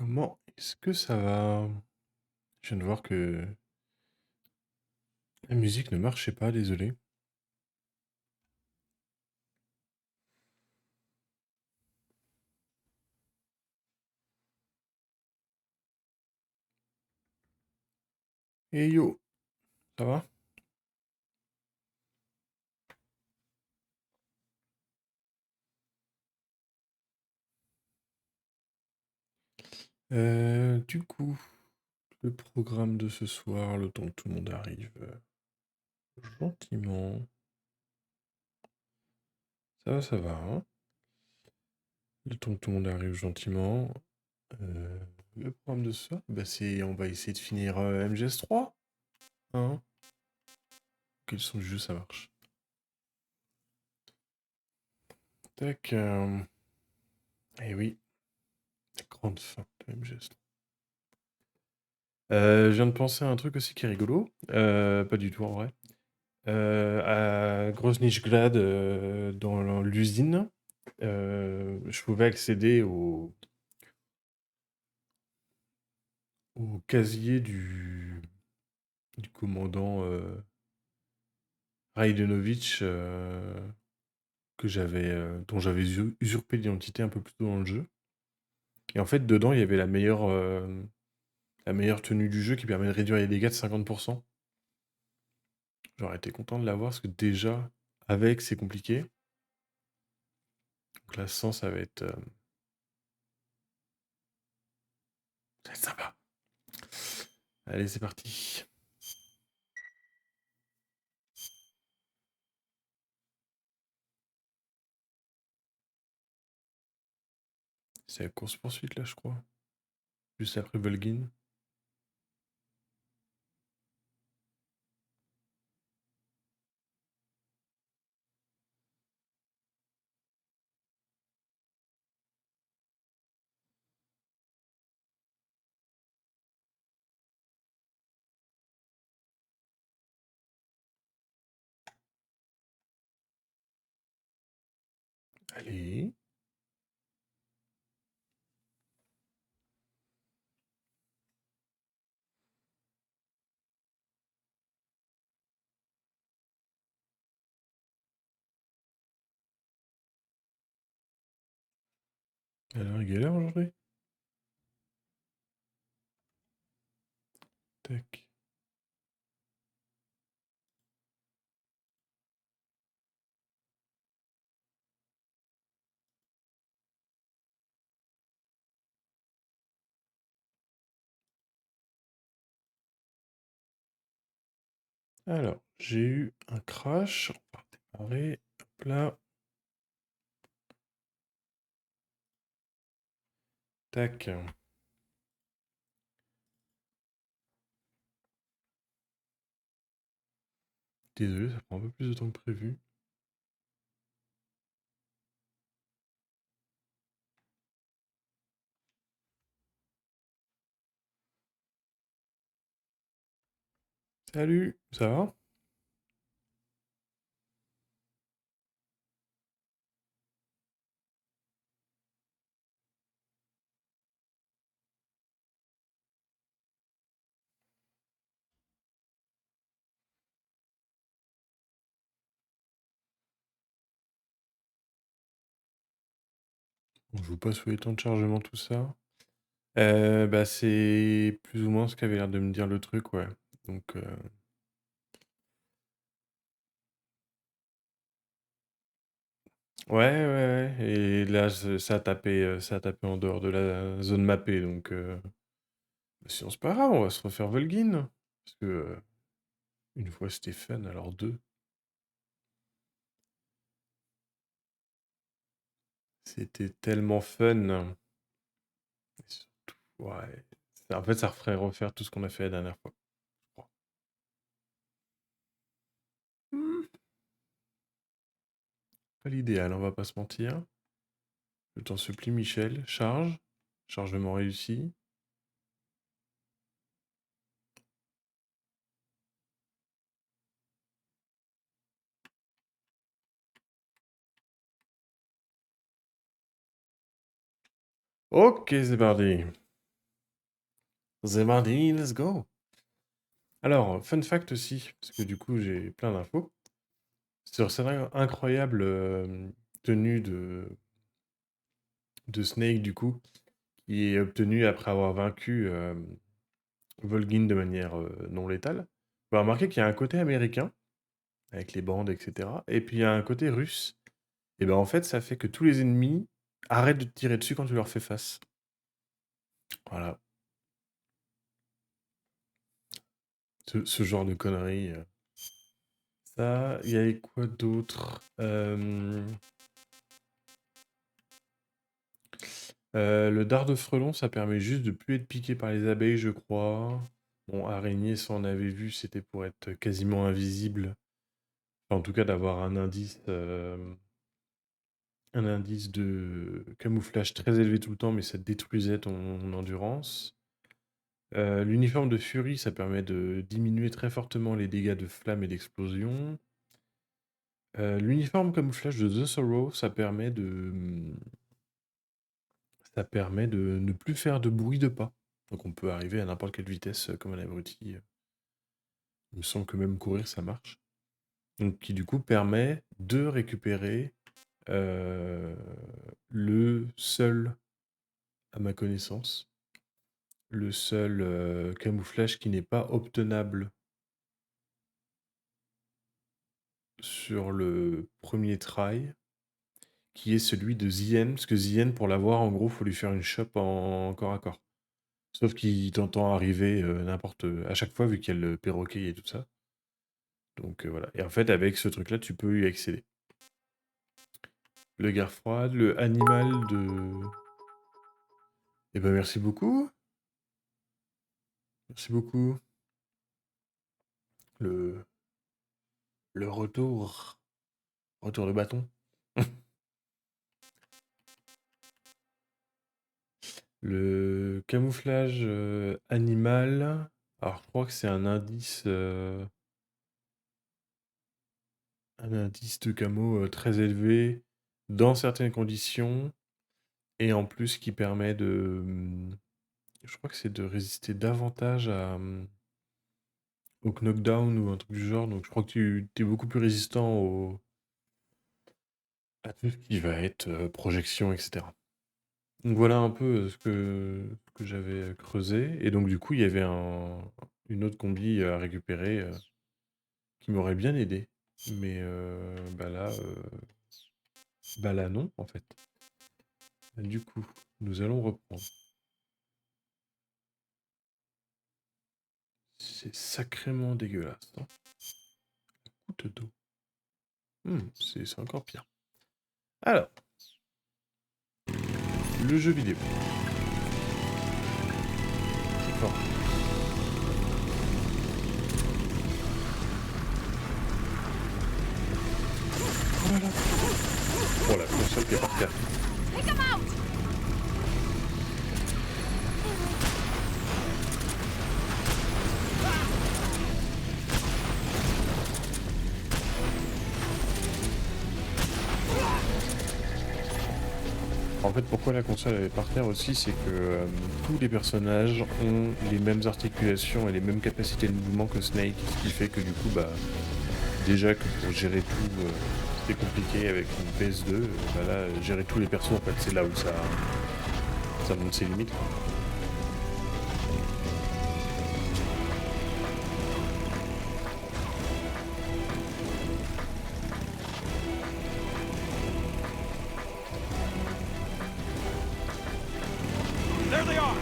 Comment est-ce que ça va? Je viens de voir que la musique ne marchait pas, désolé. Eh yo, ça va? Du coup, le programme de ce soir, le temps que tout le monde arrive gentiment. Ça va, hein? Le temps que tout le monde arrive gentiment. Euh, le programme de ce soir, bah c'est, on va essayer de finir MGS3, hein? Quels sont les jeux, ça marche. Tac. Eh oui, la grande fin de MGS3. Je viens de penser à un truc aussi qui est rigolo. Pas du tout en vrai. À Grosnichglad, dans l'usine, je pouvais accéder au casier du commandant Raidenovitch, dont j'avais usurpé l'identité un peu plus tôt dans le jeu. Et en fait, dedans, il y avait la meilleure tenue du jeu qui permet de réduire les dégâts de 50%. J'aurais été content de l'avoir parce que déjà, avec, c'est compliqué. Donc là, sans, ça va être sympa. Allez, c'est parti. C'est la course-poursuite là, je crois. Juste après Volgin. Allez. Alors, il est l'heure aujourd'hui? Tac. Alors, j'ai eu un crash. On va redémarrer. Hop là. Tac. Désolé, ça prend un peu plus de temps que prévu. Salut, ça va? Bon, je vous passe sur les temps de chargement, tout ça. Bah, c'est plus ou moins ce qu'avait l'air de me dire le truc, ouais. Donc, ouais, ouais, ouais. Et là, ça a tapé en dehors de la zone mappée, donc... Sinon, c'est pas grave, on va se refaire Volgin. Parce que une fois c'était fun, alors deux. C'était tellement fun. Et surtout, ouais. En fait, ça referait refaire tout ce qu'on a fait la dernière fois, je crois. Hmm. Pas l'idéal, on va pas se mentir. Le temps se plie, Michel. Charge. Chargement réussi. Ok, c'est parti. C'est mardi, let's go. Alors, fun fact aussi, parce que du coup j'ai plein d'infos. Sur cette incroyable tenue de Snake, du coup, qui est obtenue après avoir vaincu Volgin de manière non létale. On va remarquer qu'il y a un côté américain, avec les bandes, etc. Et puis il y a un côté russe. Et ben en fait, ça fait que tous les ennemis arrêtent de te tirer dessus quand tu leur fais face. Voilà. Ce genre de conneries. Ça, il y avait quoi d'autre le dard de frelon, ça permet juste de plus être piqué par les abeilles, je crois. Bon, araignée, ça on avait vu, c'était pour être quasiment invisible. Enfin, en tout cas, d'avoir un indice de camouflage très élevé tout le temps, mais ça détruisait ton endurance. L'uniforme de furie, ça permet de diminuer très fortement les dégâts de flammes et d'explosions. L'uniforme camouflage de The Sorrow, ça permet de ne plus faire de bruit de pas. Donc on peut arriver à n'importe quelle vitesse comme un abruti. Il me semble que même courir, ça marche. Donc qui du coup permet de récupérer le seul, à ma connaissance, le seul camouflage qui n'est pas obtenable sur le premier try, qui est celui de Zien, parce que Zien, pour l'avoir, en gros, faut lui faire une chope en corps à corps. Sauf qu'il t'entend arriver à chaque fois, vu qu'il y a le perroquet et tout ça. Donc voilà. Et en fait, avec ce truc-là, tu peux y accéder. Le guerre froide, le animal de... Eh ben merci beaucoup. Merci beaucoup. Le, le retour. Retour de bâton. Le camouflage animal. Alors, je crois que c'est un indice de camo très élevé dans certaines conditions. Et en plus, qui permet je crois que c'est de résister davantage au knockdown ou un truc du genre. Donc, je crois que tu es beaucoup plus résistant à tout ce qui va être projection, etc. Donc voilà un peu ce que j'avais creusé. Et donc du coup, il y avait une autre combi à récupérer qui m'aurait bien aidé. Mais bah là non, en fait. Du coup, nous allons reprendre. C'est sacrément dégueulasse, hein. Goutte d'eau. C'est encore pire. Alors, le jeu vidéo. C'est fort. Voilà. Oh la console qui est par terre. En fait, pourquoi la console elle est par terre aussi, c'est que tous les personnages ont les mêmes articulations et les mêmes capacités de mouvement que Snake, ce qui fait que du coup, bah, déjà que pour gérer tout, c'était compliqué avec une PS2, bah là, gérer tous les persos, en fait, c'est là où ça monte ses limites, quoi. There they are!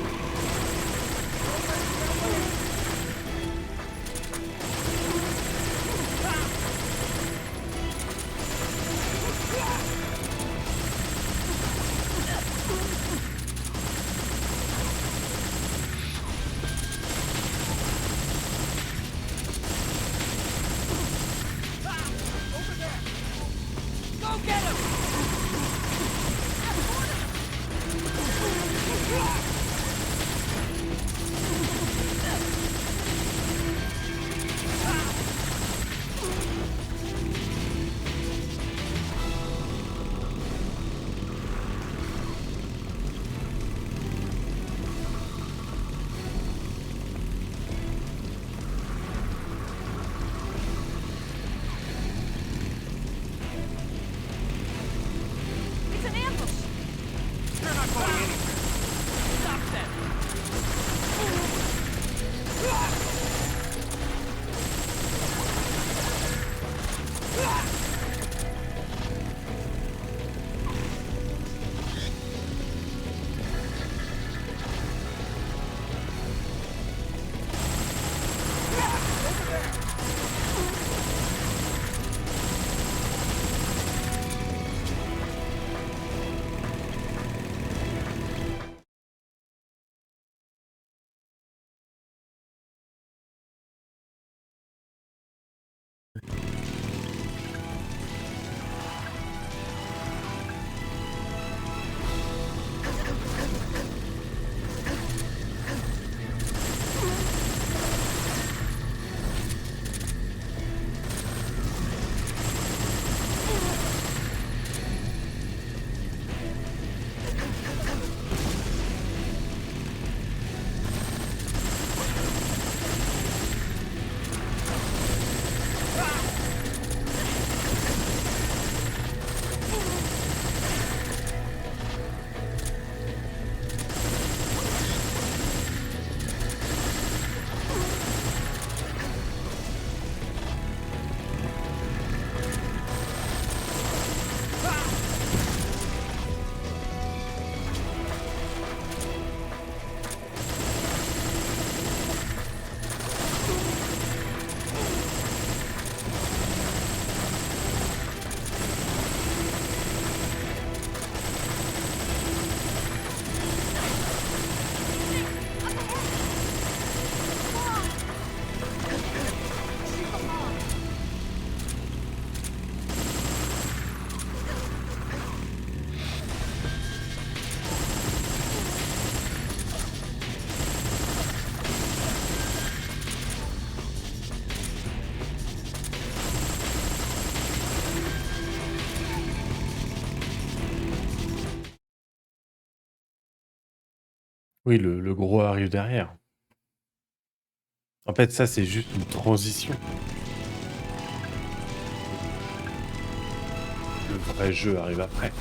Oui, le gros arrive derrière. En fait, ça, c'est juste une transition. Le vrai jeu arrive après.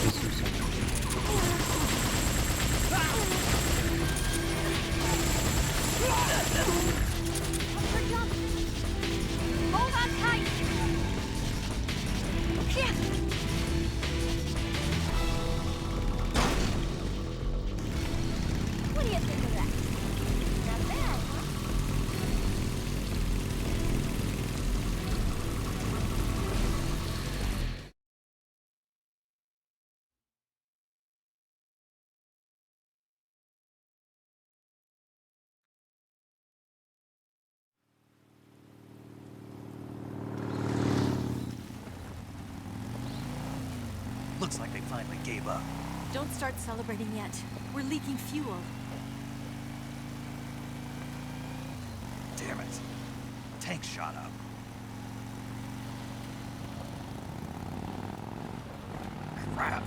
Ils se sont tués. Hold on tight! Yeah. What do you think of that? Not bad, huh? Looks like they finally gave up. Don't start celebrating yet. We're leaking fuel. Damn it. Tank shot up. Crap.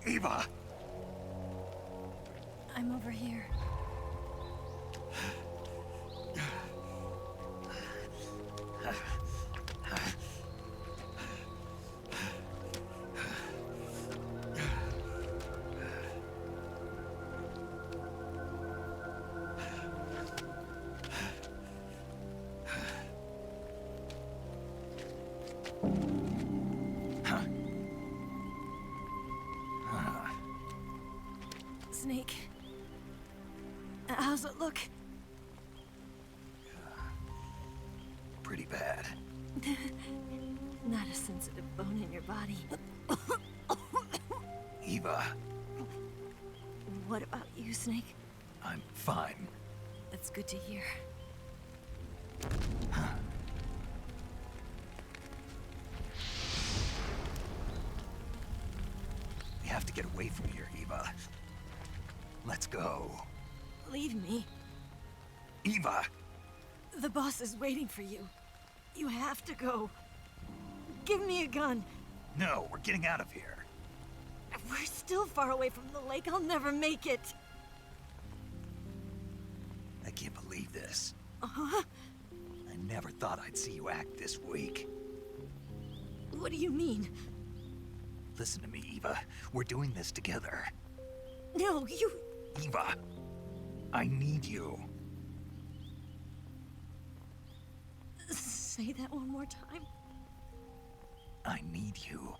Eva! I'm over here. Snake. How's it look? Pretty bad. Not a sensitive bone in your body. Eva, What about you, Snake? I'm fine. That's good to hear. We have to get away from here, Eva. Let's go. Leave me. Eva! The boss is waiting for you. You have to go. Give me a gun. No, we're getting out of here. We're still far away from the lake. I'll never make it. I can't believe this. Huh? I never thought I'd see you act this weak. What do you mean? Listen to me, Eva. We're doing this together. No, you... Eva, I need you. Say that one more time. I need you.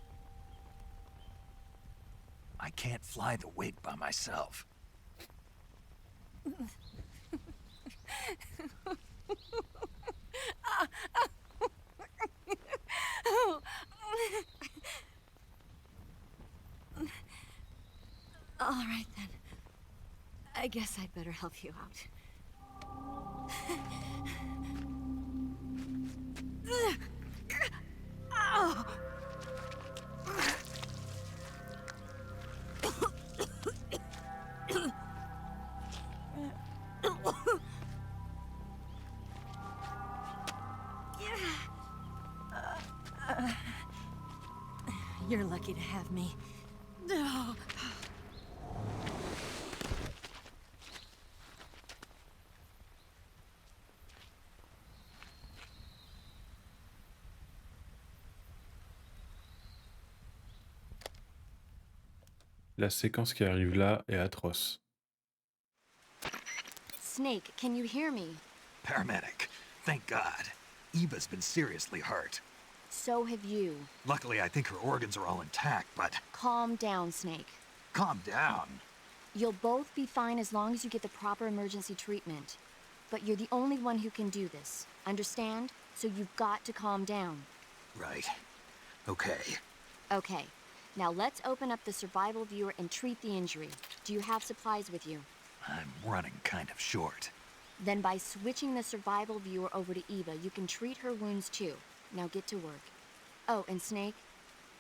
I can't fly the wig by myself. I guess I'd better help you out. Oh. You're lucky to have me. No. La séquence qui arrive là est atroce. Snake, can you hear me? Paramedic. Thank God. Eva's been seriously hurt. So have you. Luckily, I think her organs are all intact, but Calm down, Snake. calm down. You'll both be fine as long as you get the proper emergency treatment. But you're the only one who can do this. Understand? So you've got to calm down. Right. Okay. Okay. Now let's open up the survival viewer and treat the injury. Do you have supplies with you? I'm running kind of short. Then by switching the survival viewer over to Eva, you can treat her wounds too. Now get to work. Oh, and Snake,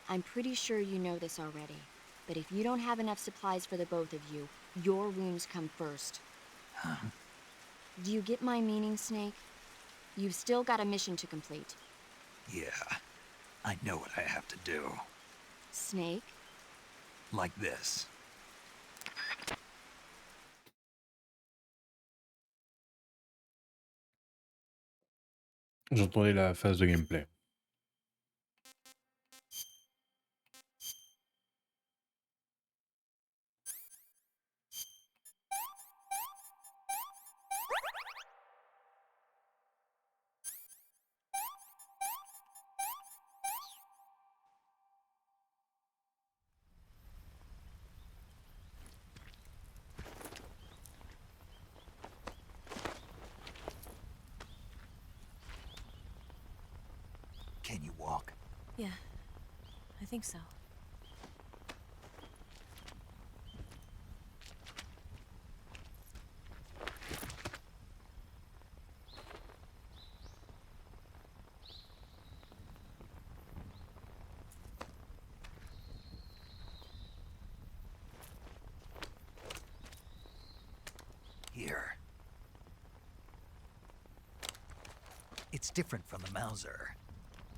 I'm pretty sure you know this already, but if you don't have enough supplies for the both of you, your wounds come first. Huh? Do you get my meaning, Snake? You've still got a mission to complete. Yeah. I know what I have to do. Snake? Like this. J'entendais la phase de gameplay. Can you walk? Yeah, I think so. Here. It's different from the Mauser.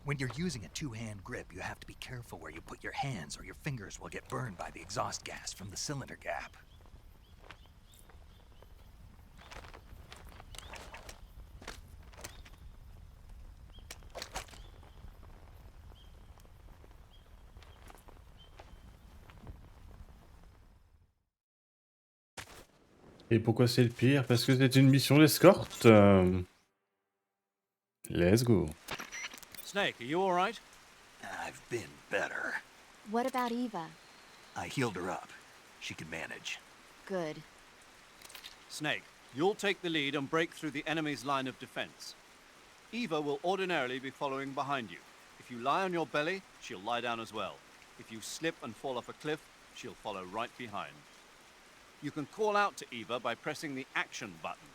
When you're using a two-hand grip, you have to be careful where you put your hands or your fingers will get burned by the exhaust gas from the cylinder gap. Et pourquoi c'est le pire? Parce que c'est une mission d'escorte. Let's go. Snake, are you all right? I've been better. What about Eva? I healed her up. She can manage. Good. Snake, you'll take the lead and break through the enemy's line of defense. Eva will ordinarily be following behind you. If you lie on your belly, she'll lie down as well. If you slip and fall off a cliff, she'll follow right behind. You can call out to Eva by pressing the action button.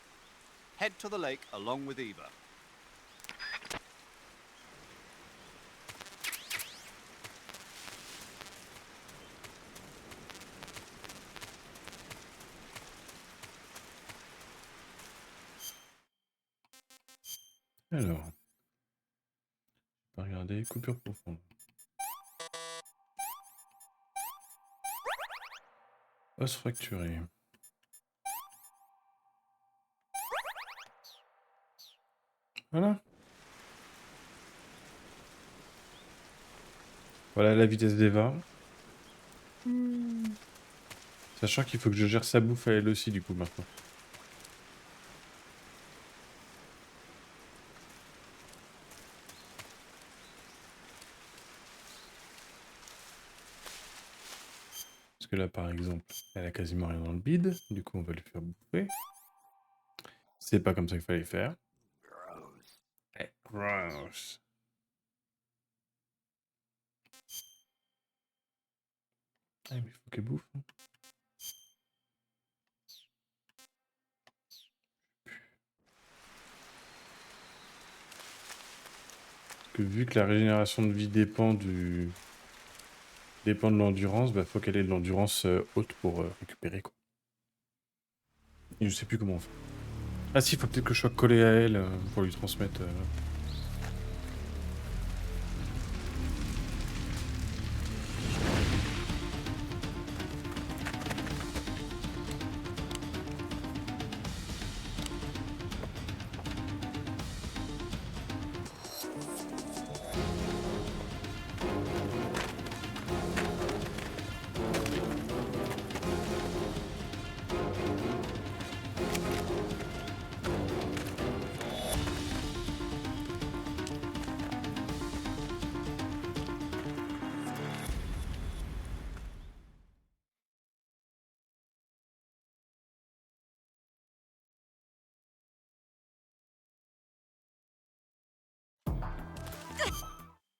Head to the lake along with Eva. Alors. On va regarder. Coupure profonde. Os fracturé. Voilà. Voilà la vitesse d'Eva. Sachant qu'il faut que je gère sa bouffe à elle aussi du coup maintenant. Parce que là par exemple, elle a quasiment rien dans le bide. Du coup on va lui faire bouffer. C'est pas comme ça qu'il fallait faire. Gross. Eh, gross. Ah mais il faut qu'elle bouffe. Hein. que vu que la régénération de vie dépend de l'endurance, bah faut qu'elle ait de l'endurance haute pour récupérer quoi. Et je sais plus comment on fait. Ah si, faut peut-être que je sois collé à elle pour lui transmettre.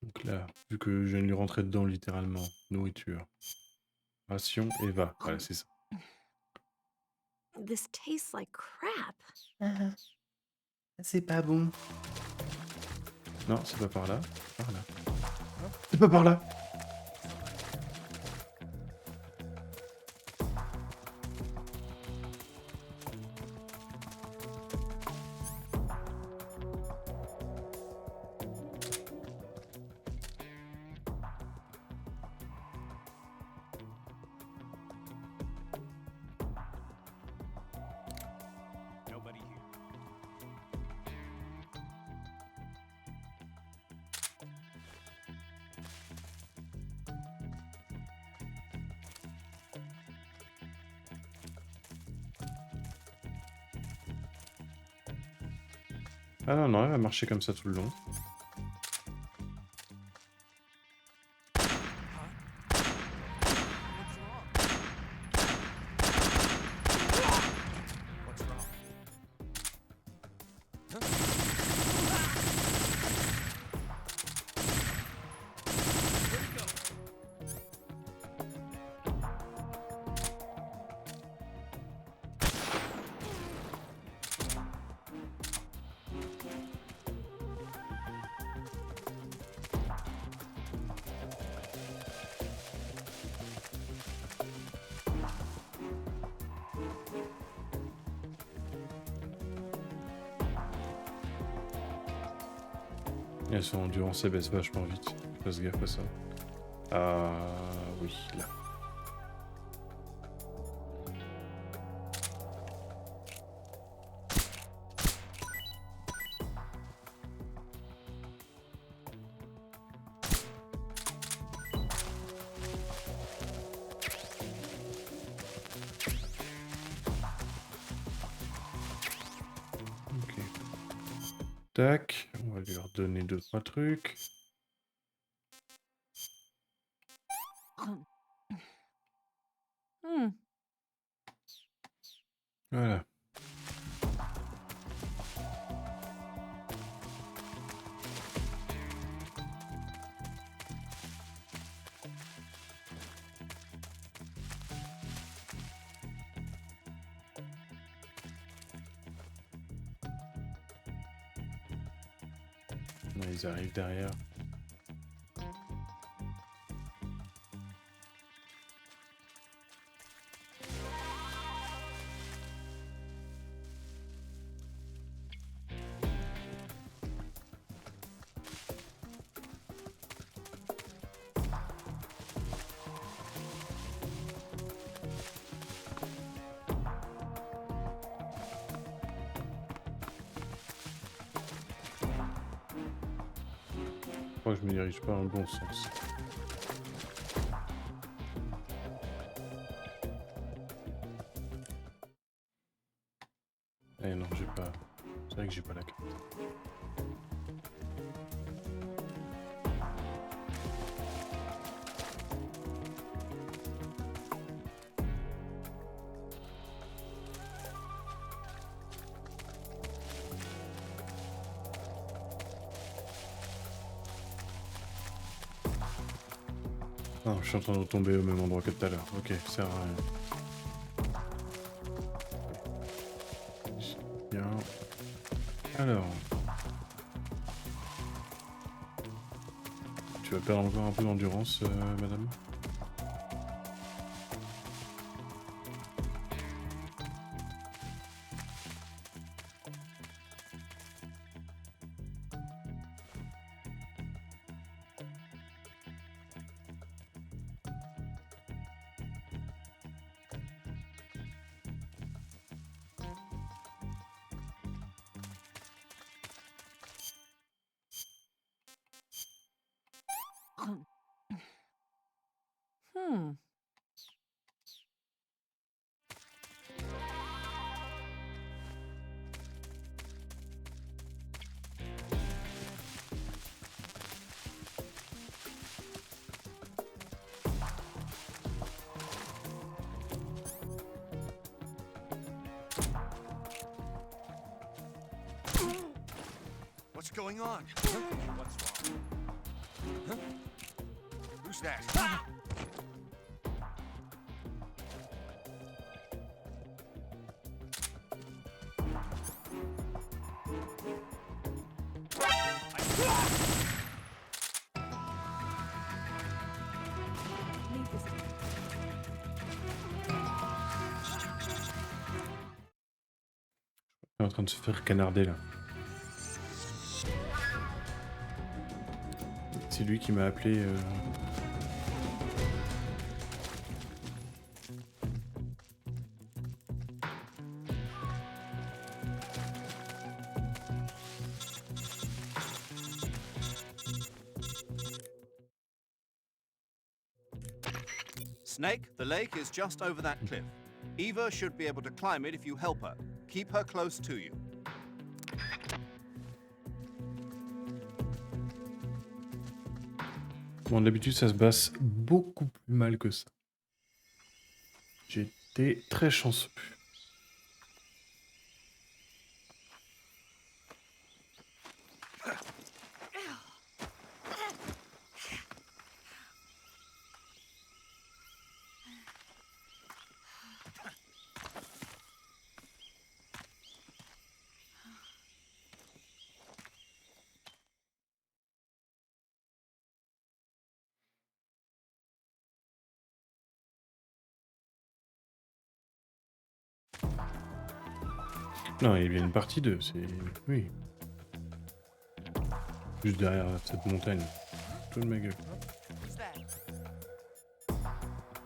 Donc là, vu que je viens de lui rentrer dedans littéralement, nourriture, ration et va. Voilà, c'est ça. This tastes like crap. C'est pas bon. Non, c'est pas par là. Par là. C'est pas par là. Nobody here. Ah non, non, elle va marcher comme ça tout le long. What's wrong? Et son endurance elle baisse vachement vite. Fasse gaffe à ça. Ah oui, là. Ok. Tac, on va lui redonner 2-3 trucs. Hmm. Voilà. Là, ils arrivent derrière. Je crois que je me dirige pas dans le bon sens. Eh non, j'ai pas... C'est vrai que j'ai pas la carte. Non, je suis en train de retomber au même endroit que tout à l'heure. Ok, ça sert à rien. Bien. Alors. tu vas perdre encore un peu d'endurance, madame. Hmm. What's going on? Huh? What's wrong? Huh? Who's that? Leave this. Il est en train de se faire canarder là. C'est lui qui m'a appelé. Snake, the lake is just over that cliff. Eva should be able to climb it if you help her. Keep her close to you. Bon, d'habitude, ça se passe beaucoup plus mal que ça. J'ai été très chanceux. Non, il y a bien une partie 2, c'est... Oui. Juste derrière cette montagne. Tout de ma gueule.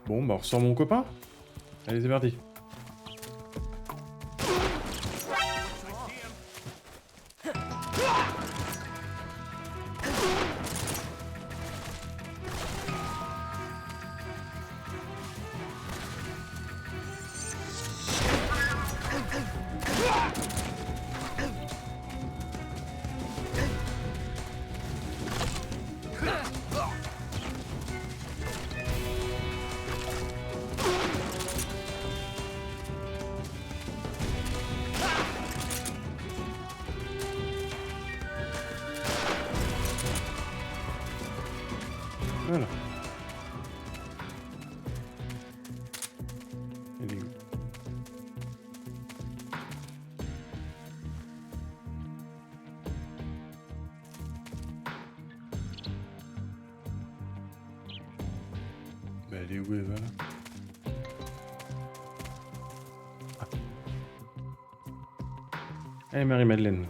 Bon, bah on ressort mon copain. Allez, c'est parti. Voilà. Elle est où? Bah, elle est où, Eva? Ah. Allez, Marie-Madeleine.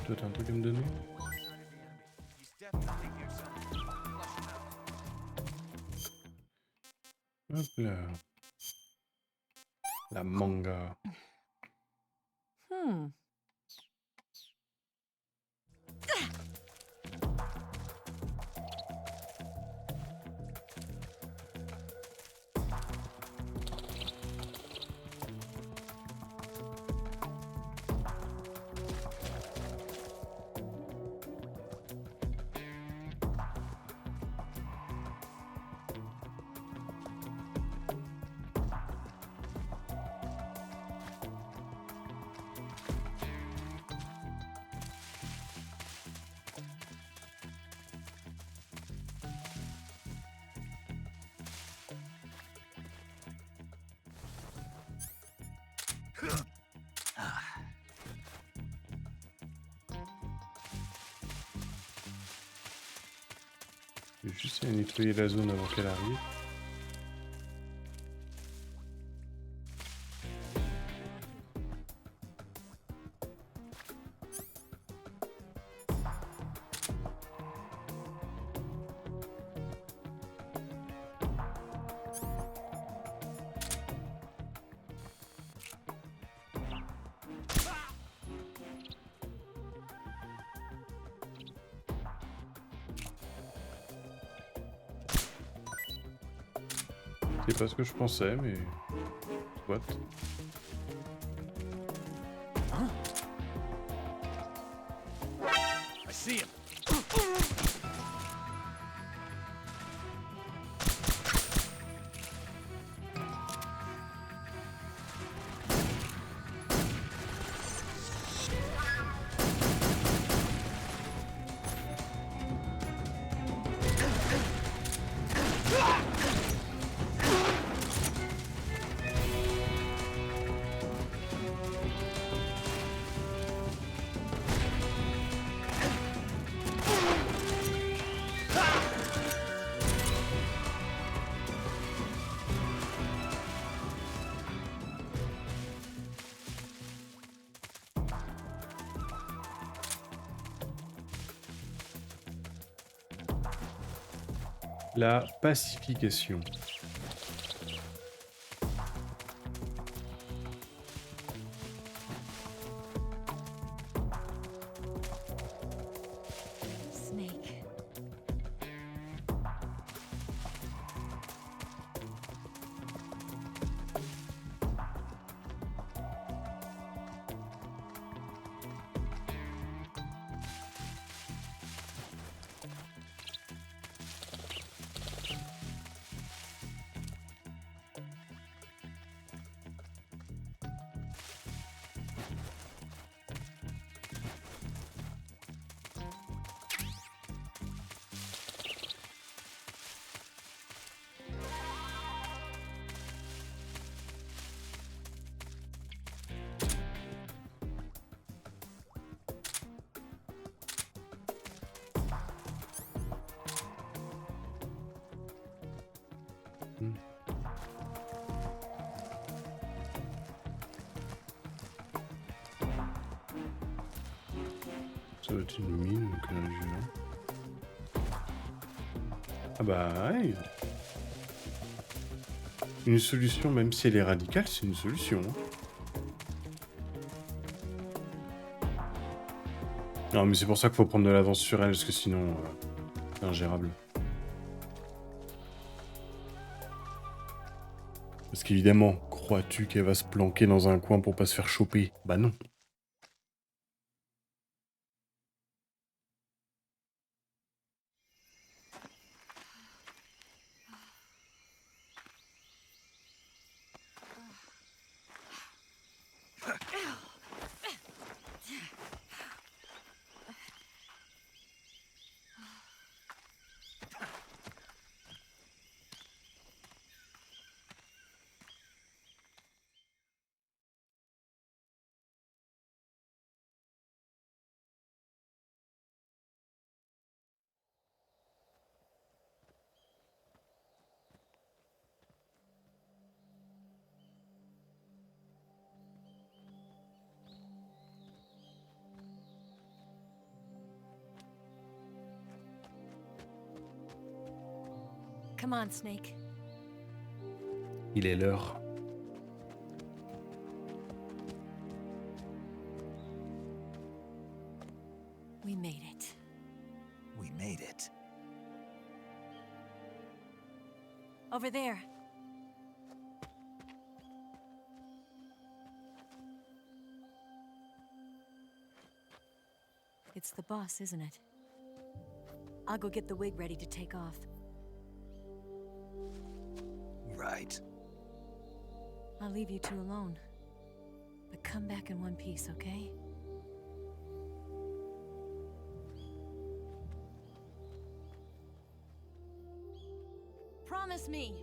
Toi, t'as un truc à me donner? He's definitely near something. Flush him out. Hop là. La manga. Hmm. Je vais juste aller nettoyer la zone avant qu'elle arrive. C'est pas ce que je pensais, mais... What? I see him. La pacification. Snake. Ça doit être une mine, donc ah bah ouais. Une solution, même si elle est radicale, c'est une solution. Non mais c'est pour ça qu'il faut prendre de l'avance sur elle, parce que sinon, c'est ingérable. Parce qu'évidemment, crois-tu qu'elle va se planquer dans un coin pour pas se faire choper? Bah non. Come on, Snake. Il est l'heure. We made it. We made it. Over there. It's the boss, isn't it? I'll go get the wig ready to take off. Right. I'll leave you two alone. But come back in one piece, okay? Promise me!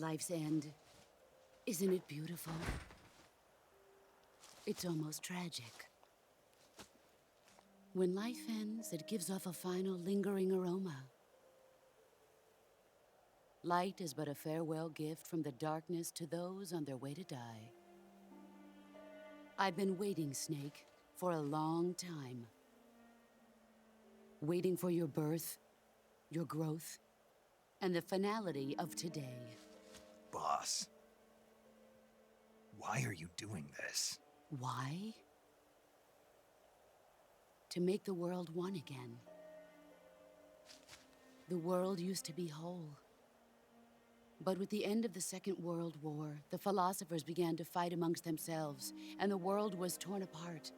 life's end. Isn't it beautiful? It's almost tragic. When life ends, it gives off a final lingering aroma. Light is but a farewell gift from the darkness to those on their way to die. I've been waiting, Snake, for a long time. Waiting for your birth, your growth, and the finality of today. Boss, why are you doing this? Why? To make the world one again. The world used to be whole. But with the end of the Second World War, the philosophers began to fight amongst themselves, and the world was torn apart.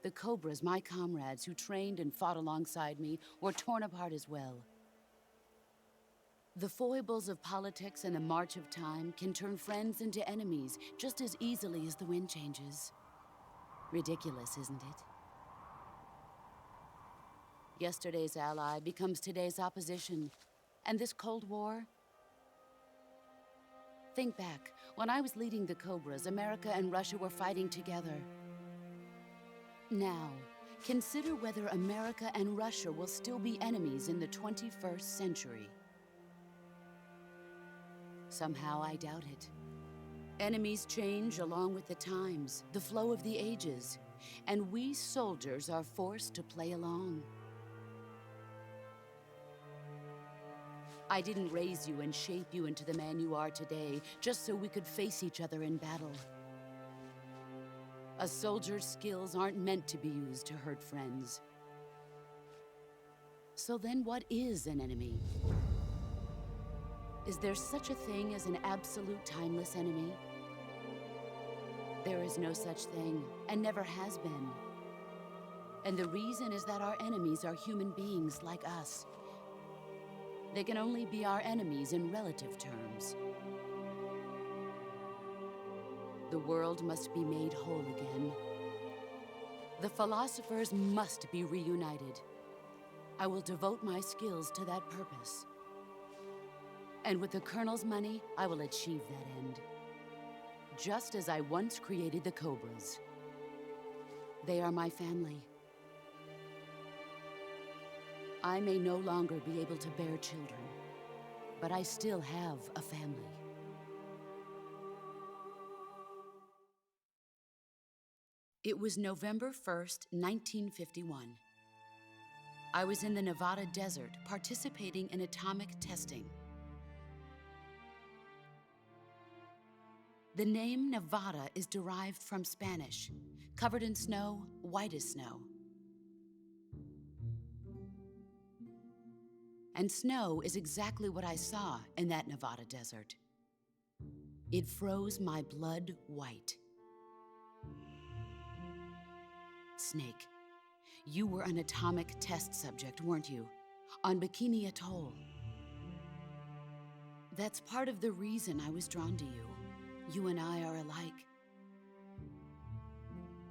The Cobras, my comrades who trained and fought alongside me, were torn apart as well. The foibles of politics and the march of time can turn friends into enemies just as easily as the wind changes. Ridiculous, isn't it? Yesterday's ally becomes today's opposition, and this Cold War? Think back. When I was leading the Cobras, America and Russia were fighting together. Now, consider whether America and Russia will still be enemies in the 21st century. Somehow I doubt it. Enemies change along with the times, the flow of the ages, and we soldiers are forced to play along. I didn't raise you and shape you into the man you are today just so we could face each other in battle. A soldier's skills aren't meant to be used to hurt friends. So then what is an enemy? Is there such a thing as an absolute timeless enemy? There is no such thing, and never has been. And the reason is that our enemies are human beings like us. They can only be our enemies in relative terms. The world must be made whole again. The philosophers must be reunited. I will devote my skills to that purpose. And with the Colonel's money, I will achieve that end. Just as I once created the Cobras. They are my family. I may no longer be able to bear children, but I still have a family. It was November 1st, 1951. I was in the Nevada desert participating in atomic testing. The name Nevada is derived from Spanish, covered in snow, white as snow. And snow is exactly what I saw in that Nevada desert. It froze my blood white. Snake, you were an atomic test subject, weren't you? On Bikini Atoll. That's part of the reason I was drawn to you. You and I are alike.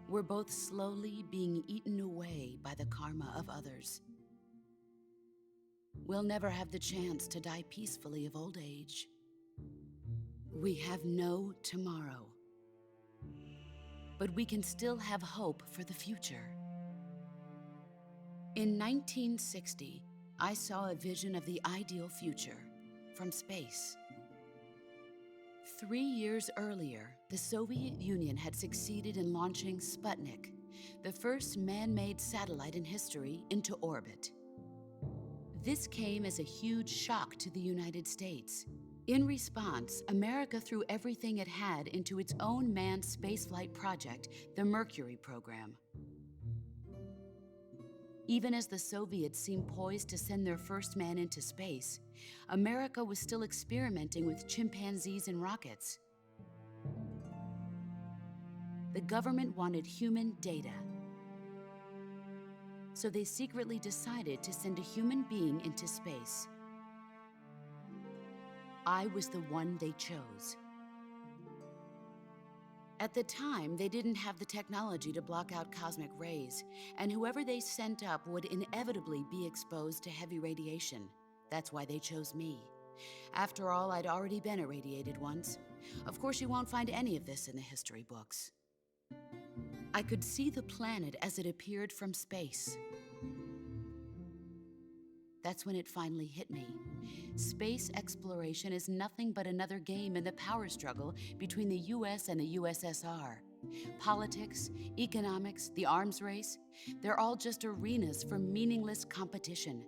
We're both slowly being eaten away by the karma of others. We'll never have the chance to die peacefully of old age. We have no tomorrow. But we can still have hope for the future. In 1960, I saw a vision of the ideal future from space. 3 years earlier, the Soviet Union had succeeded in launching Sputnik, the first man-made satellite in history, into orbit. This came as a huge shock to the United States. In response, America threw everything it had into its own manned spaceflight project, the Mercury program. Even as the Soviets seemed poised to send their first man into space, America was still experimenting with chimpanzees and rockets. The government wanted human data. So they secretly decided to send a human being into space. I was the one they chose. At the time, they didn't have the technology to block out cosmic rays, and whoever they sent up would inevitably be exposed to heavy radiation. That's why they chose me. After all, I'd already been irradiated once. Of course, you won't find any of this in the history books. I could see the planet as it appeared from space. That's when it finally hit me. Space exploration is nothing but another game in the power struggle between the US and the USSR. Politics, economics, the arms race, they're all just arenas for meaningless competition.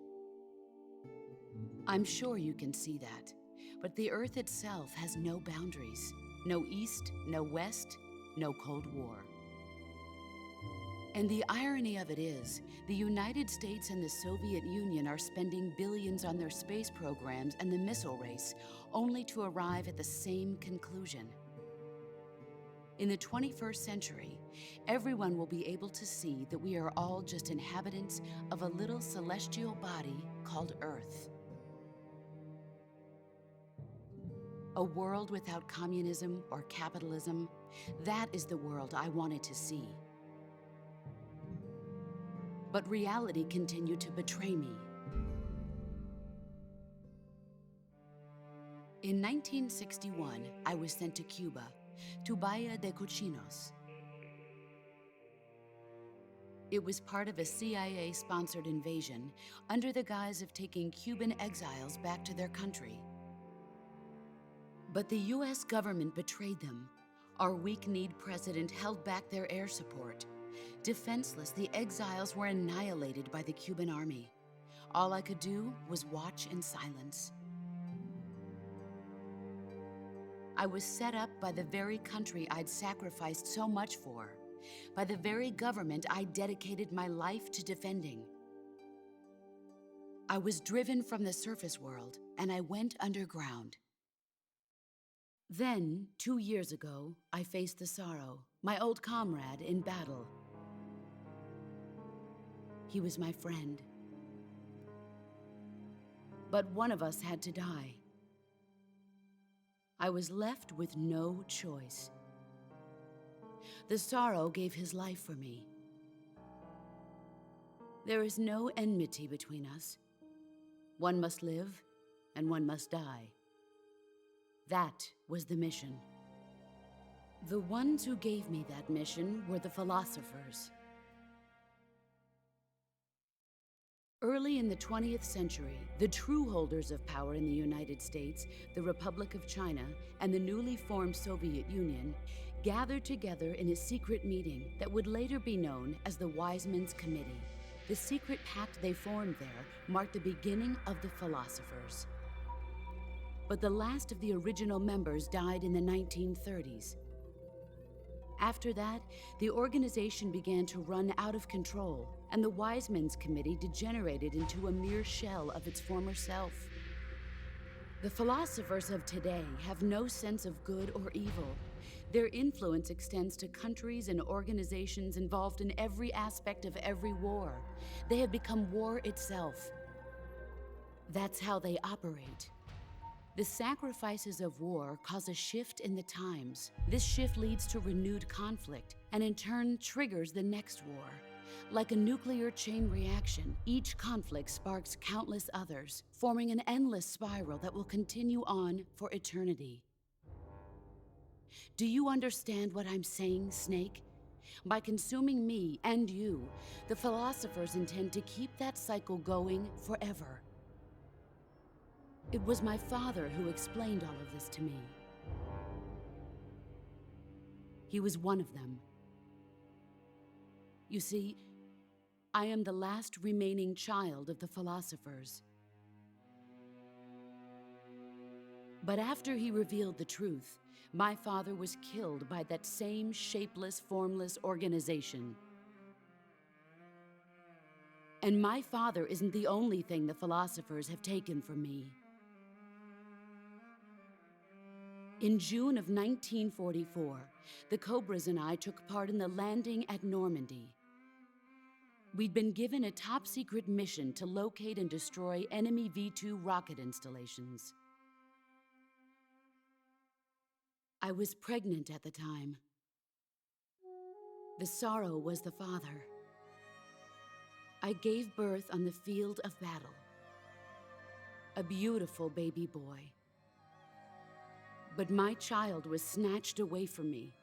I'm sure you can see that, but the Earth itself has no boundaries. No East, no West, no Cold War. And the irony of it is, the United States and the Soviet Union are spending billions on their space programs and the missile race, only to arrive at the same conclusion. In the 21st century, everyone will be able to see that we are all just inhabitants of a little celestial body called Earth. A world without communism or capitalism, that is the world I wanted to see. But reality continued to betray me. In 1961, I was sent to Cuba, to Bahia de Cochinos. It was part of a CIA-sponsored invasion under the guise of taking Cuban exiles back to their country. But the US government betrayed them. Our weak-kneed president held back their air support. Defenseless, the exiles were annihilated by the Cuban army. All I could do was watch in silence. I was set up by the very country I'd sacrificed so much for, by the very government I dedicated my life to defending. I was driven from the surface world, and I went underground. Then, 2 years ago, I faced the Sorrow, my old comrade in battle. He was my friend. But one of us had to die. I was left with no choice. The Sorrow gave his life for me. There is no enmity between us. One must live, and one must die. That was the mission. The ones who gave me that mission were the philosophers. Early in the 20th century, the true holders of power in the United States, the Republic of China, and the newly formed Soviet Union gathered together in a secret meeting that would later be known as the Wiseman's Committee. The secret pact they formed there marked the beginning of the philosophers. But the last of the original members died in the 1930s. After that, the organization began to run out of control, and the Wiseman's Committee degenerated into a mere shell of its former self. The philosophers of today have no sense of good or evil. Their influence extends to countries and organizations involved in every aspect of every war. They have become war itself. That's how they operate. The sacrifices of war cause a shift in the times. This shift leads to renewed conflict, and in turn triggers the next war. Like a nuclear chain reaction, each conflict sparks countless others, forming an endless spiral that will continue on for eternity. Do you understand what I'm saying, Snake? By consuming me and you, the philosophers intend to keep that cycle going forever. It was my father who explained all of this to me. He was one of them. You see, I am the last remaining child of the philosophers. But after he revealed the truth, my father was killed by that same shapeless, formless organization. And my father isn't the only thing the philosophers have taken from me. In June of 1944, the Cobras and I took part in the landing at Normandy. We'd been given a top-secret mission to locate and destroy enemy V-2 rocket installations. I was pregnant at the time. The Sorrow was the father. I gave birth on the field of battle. a beautiful baby boy. But my child was snatched away from me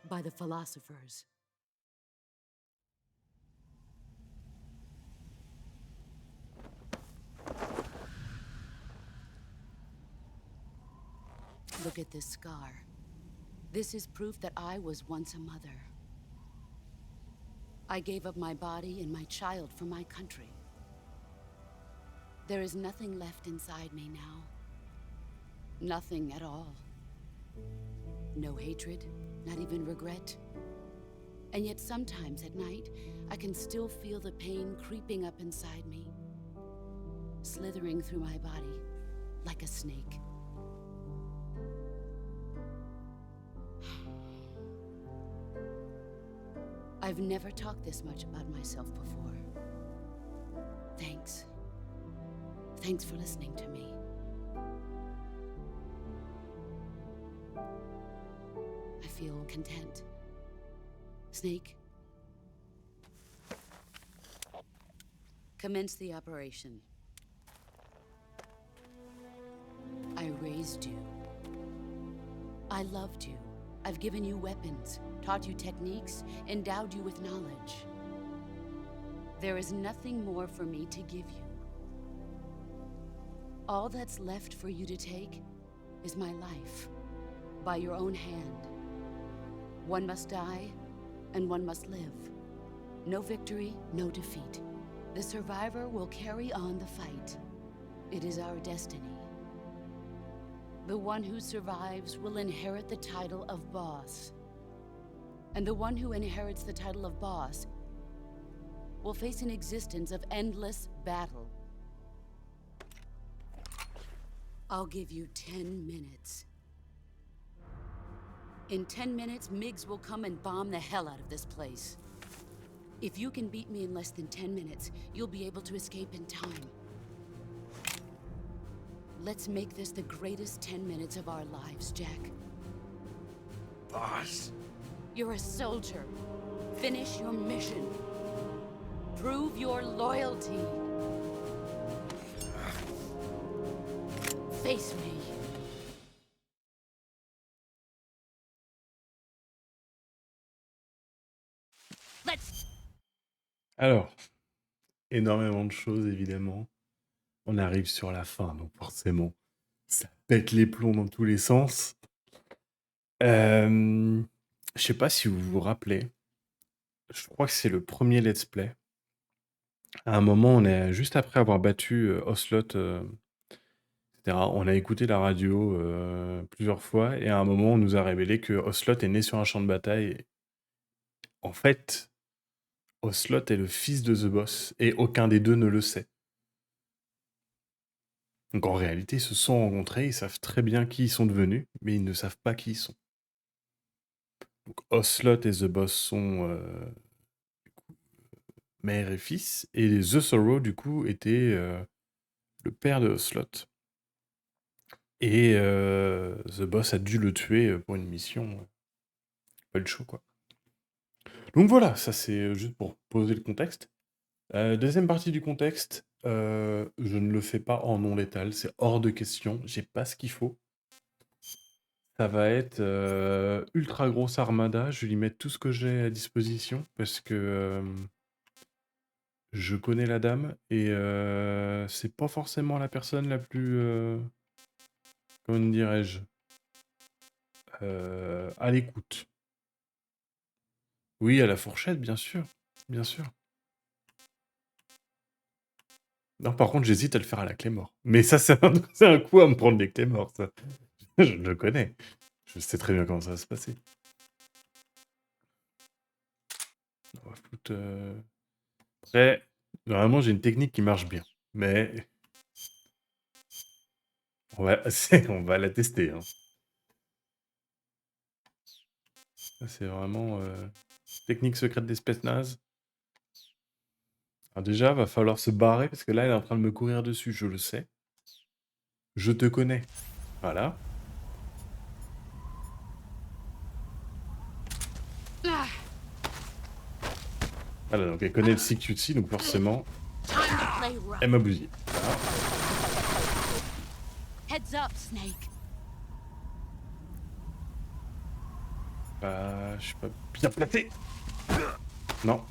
by the philosophers. Look at this scar. This is proof that I was once a mother. I gave up my body and my child for my country. There is nothing left inside me now. Nothing at all. No hatred, not even regret. And yet sometimes at night, I can still feel the pain creeping up inside me, slithering through my body like a snake. I've never talked this much about myself before. Thanks. Thanks for listening to me. I feel content. Snake, commence the operation. I raised you. I loved you. I've given you weapons, taught you techniques, endowed you with knowledge. There is nothing more for me to give you. All that's left for you to take is my life, by your own hand. One must die, and one must live. No victory, no defeat. The survivor will carry on the fight. It is our destiny. The one who survives will inherit the title of boss. And the one who inherits the title of boss will face an existence of endless battle. I'll give you 10 minutes. In 10 minutes, Miggs will come and bomb the hell out of this place. If you can beat me in less than 10 minutes, you'll be able to escape in time. Let's make this the greatest 10 minutes of our lives, Jack. Boss. You're a soldier. Finish your mission. Prove your loyalty. Face me. Let's... Alors, énormément de choses, évidemment. On arrive sur la fin, donc forcément, ça pète les plombs dans tous les sens. Je sais pas si vous vous rappelez, je crois que c'est le premier let's play. À un moment, on est juste après avoir battu Ocelot, etc. On a écouté la radio plusieurs fois, et à un moment, on nous a révélé que Ocelot est né sur un champ de bataille. Et en fait, Ocelot est le fils de The Boss, et aucun des deux ne le sait. Donc en réalité, ils se sont rencontrés, ils savent très bien qui ils sont devenus, mais ils ne savent pas qui ils sont. Donc Ocelot et The Boss sont mère et fils, et The Sorrow, du coup, était le père de Ocelot. Et The Boss a dû le tuer pour une mission. Pas le show, quoi. Donc voilà, ça c'est juste pour poser le contexte. Deuxième partie du contexte, je ne le fais pas en non létal, c'est hors de question, j'ai pas ce qu'il faut. Ça va être ultra grosse armada, je vais lui mettre tout ce que j'ai à disposition parce que je connais la dame et c'est pas forcément la personne la plus, comment dirais-je, à l'écoute. Oui, à la fourchette, bien sûr, bien sûr. Non, par contre, j'hésite à le faire à la Claymore. Mais ça, c'est un coup à me prendre les Claymores, ça. Je le connais. Je sais très bien comment ça va se passer. On va foutre... Après, normalement, j'ai une technique qui marche bien. Mais... on va la tester. Hein. Ça, c'est vraiment... technique secrète d'espèce naze. Alors déjà, va falloir se barrer parce que là, elle est en train de me courir dessus, je le sais. Je te connais. Voilà. Voilà, donc elle connaît le CQC, donc forcément, elle m'a bousillé. Voilà. up, Snake. Je suis pas bien placé. Non.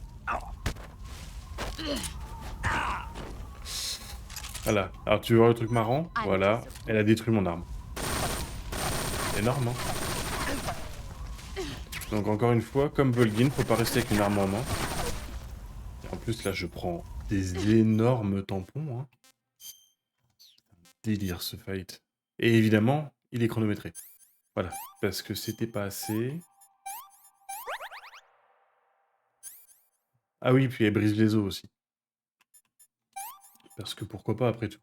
Voilà. Alors tu veux voir le truc marrant? Voilà. Elle a détruit mon arme. Énorme, hein. Donc encore une fois, comme Volgin, faut pas rester avec une arme en main. Et en plus là, je prends des énormes tampons, hein. Délire ce fight. Et évidemment, il est chronométré. Voilà. Parce que c'était pas assez. Ah oui, puis elle brise les os aussi. Parce que pourquoi pas après tout.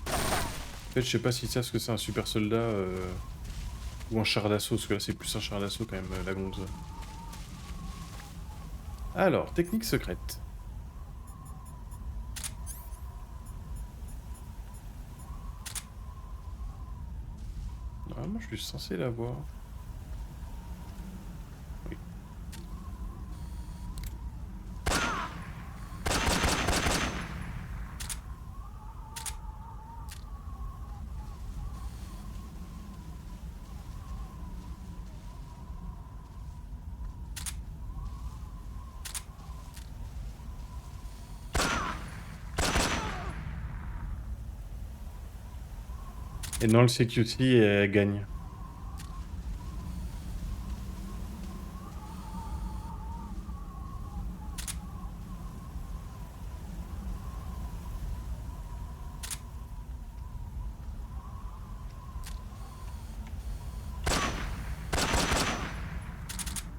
En fait, je sais pas si ça, ce que c'est un super soldat ou un char d'assaut, parce que là c'est plus un char d'assaut quand même, la gonze. Alors, technique secrète. Normalement, je suis censé l'avoir. Oui. Et non, le CQC gagne.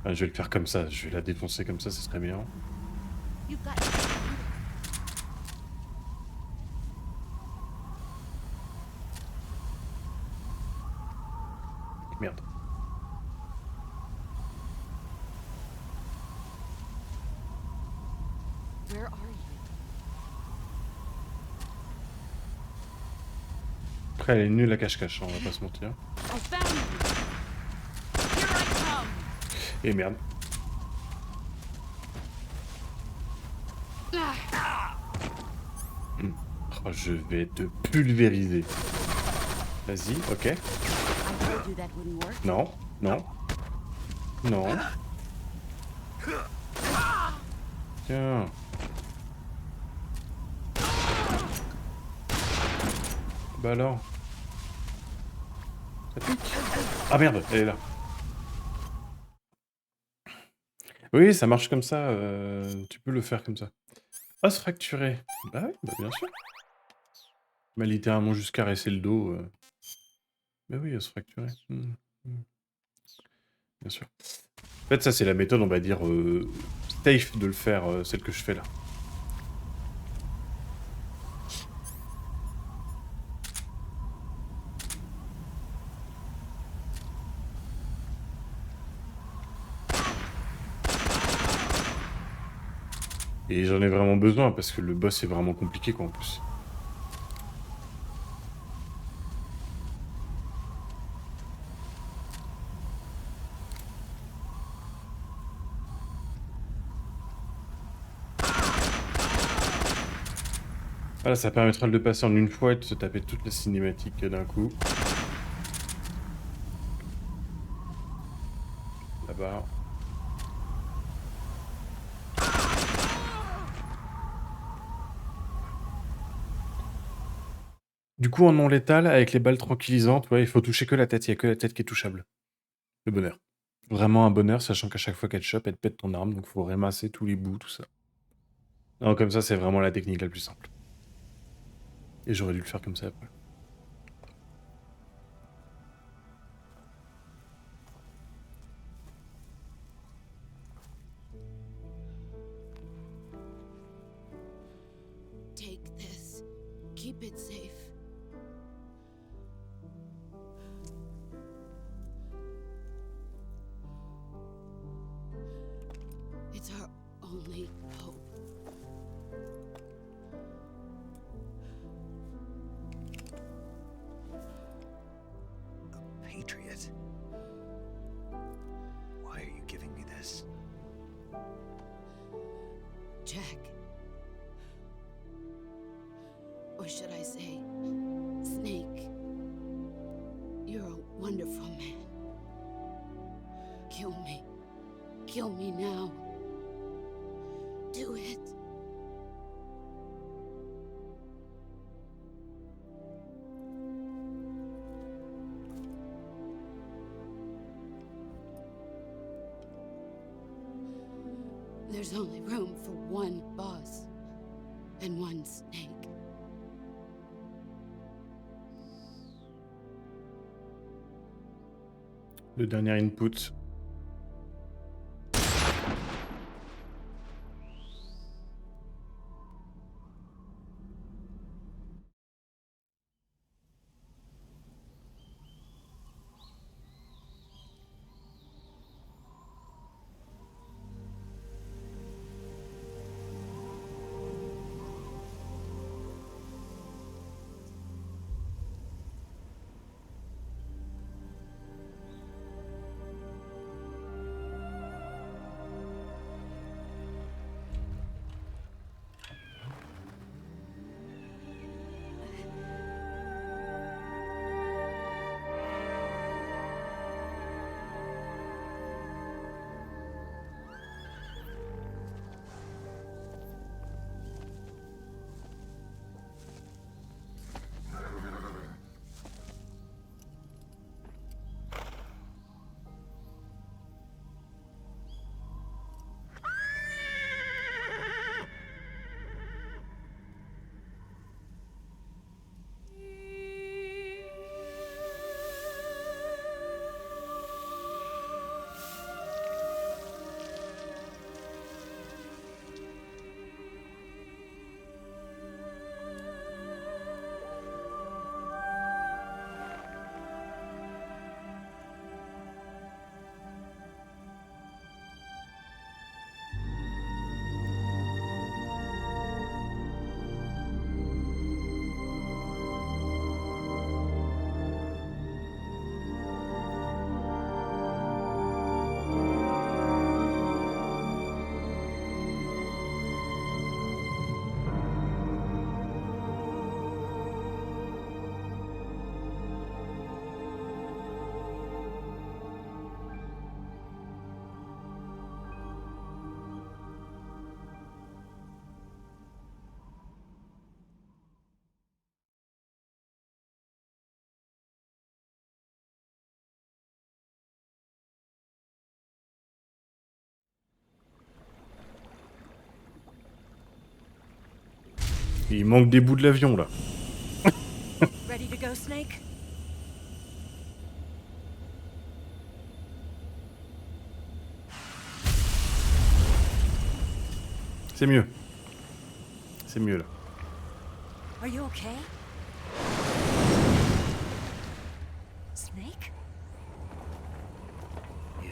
Enfin, je vais le faire comme ça, je vais la défoncer comme ça, ce serait bien. You've got. Merde. Where are you? Après, elle est nulle à cache-cache, hein, on va pas se mentir. I found you. Here I come. Et merde. Oh, je vais te pulvériser. Vas-y, ok. I told you that wouldn't work. Non, non. Non. Tiens. Bah alors. Ça pique. Ah merde, elle est là. Oui, ça marche comme ça. Tu peux le faire comme ça. Os fracturé. Bah oui, bah bien sûr. Il m'a littéralement juste caressé le dos. Bah oui, os fracturé. Bien sûr. En fait, ça, c'est la méthode, on va dire, safe de le faire, celle que je fais là. Et j'en ai vraiment besoin, parce que le boss est vraiment compliqué, quoi, en plus. Voilà, ça permettra de le passer en une fois et de se taper toute la cinématique d'un coup. Là-bas. Du coup, en non létal, avec les balles tranquillisantes, ouais, il faut toucher que la tête. Il n'y a que la tête qui est touchable. Le bonheur. Vraiment un bonheur, sachant qu'à chaque fois qu'elle chope, elle te pète ton arme, donc faut ramasser tous les bouts, tout ça. Non, comme ça, c'est vraiment la technique la plus simple. Et j'aurais dû le faire comme ça après. Take this. Keep it safe. It's our only hope. A patriot? Why are you giving me this? Jack. Or should I say, Snake? You're a wonderful man. Kill me. Kill me now. Do it. There's only room for one boss and one snake. Le dernier input. Il manque des bouts de l'avion là. Ready to go, Snake? C'est mieux. C'est mieux là. Are you okay? Snake? Yeah.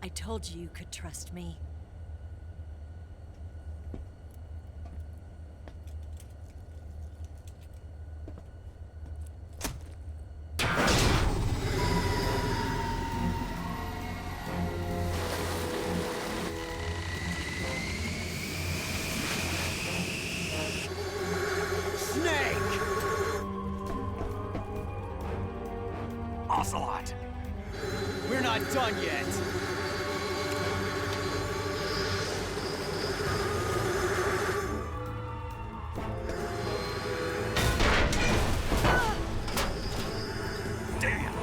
I told you you could trust me. Snake! Ocelot! We're not done yet. Damn!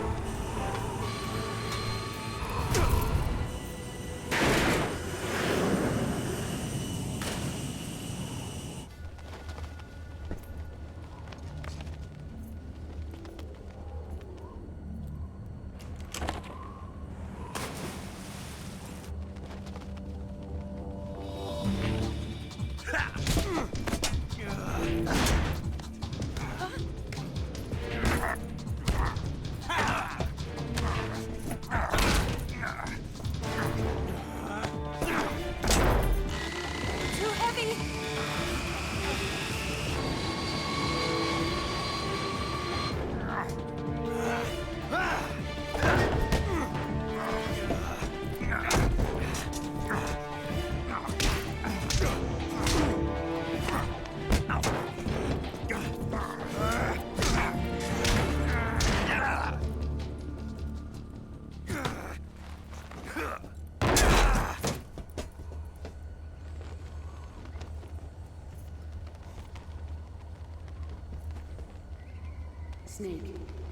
Snake,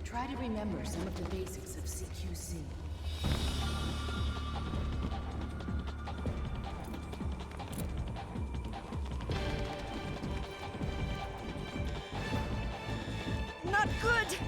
try to remember some of the basics of CQC. Not good!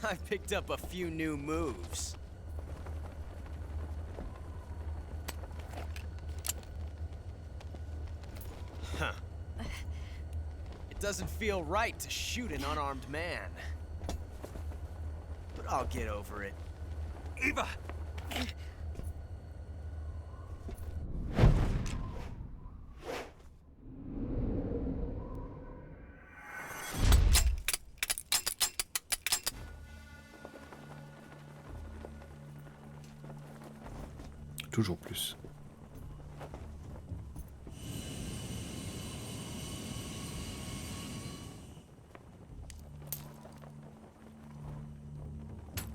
I picked up a few new moves. Huh. It doesn't feel right to shoot an unarmed man. But I'll get over it. Eva! Toujours plus.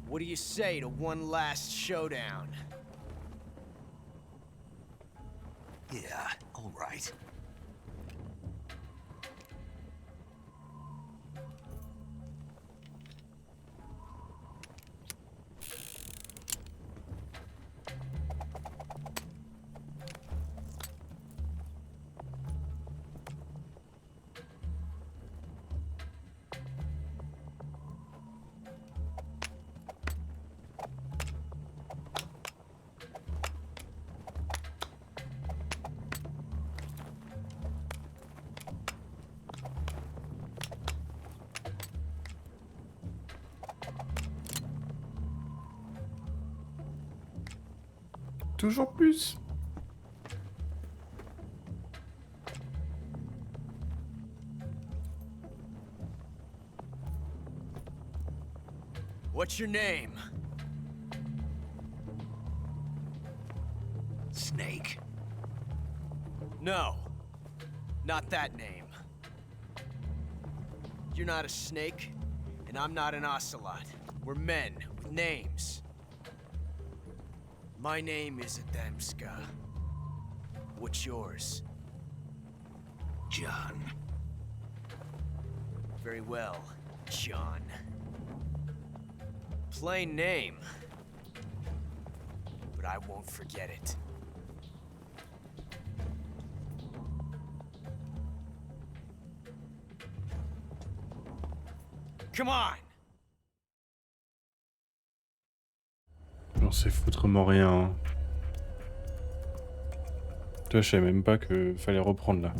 What do you say to one last showdown? Yeah, all right. Toujours plus. What's your name? Snake. No. Not that name. You're not a snake, and I'm not an ocelot. We're men with names. My name is Adamska. What's yours? John. Very well, John. Plain name. But I won't forget it. Come on! J'en sais foutrement rien. Hein. Toi, je savais même pas que fallait reprendre là.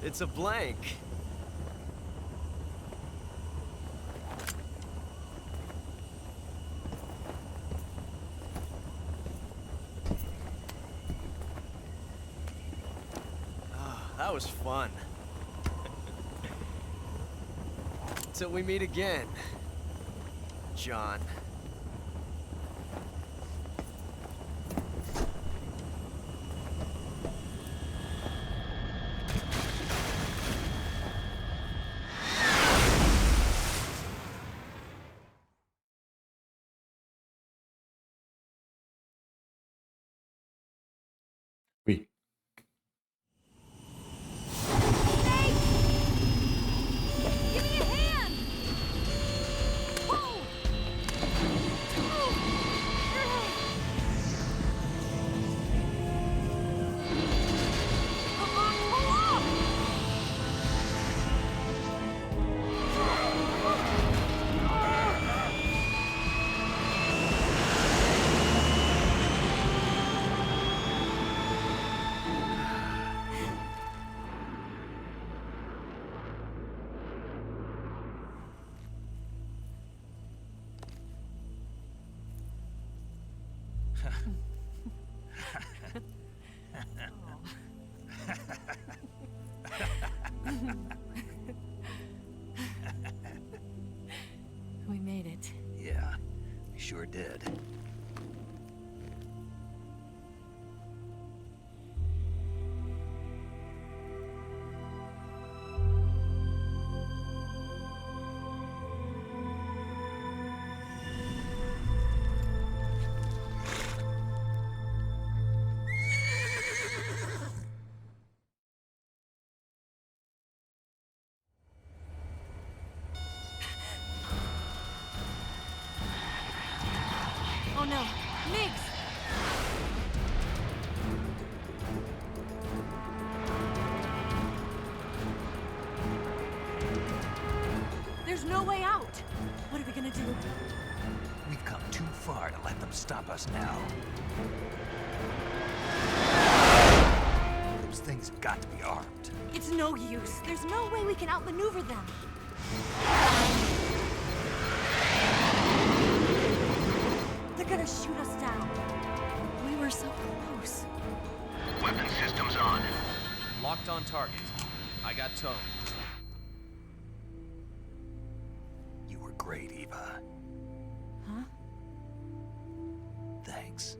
It's a blank. Ah, That was fun. Till we meet again, John. Oui. Give me a hand! Whoa! Come on, pull up! We made it. Yeah, we sure did. Oh no, Migs! There's no way out! What are we gonna do? We've come too far to let them stop us now. Those things have got to be armed. It's no use. There's no way we can outmaneuver them. They're gonna shoot us down. We were so close. Weapon systems on. Locked on target. I got towed. You were great, Eva. Huh? Thanks.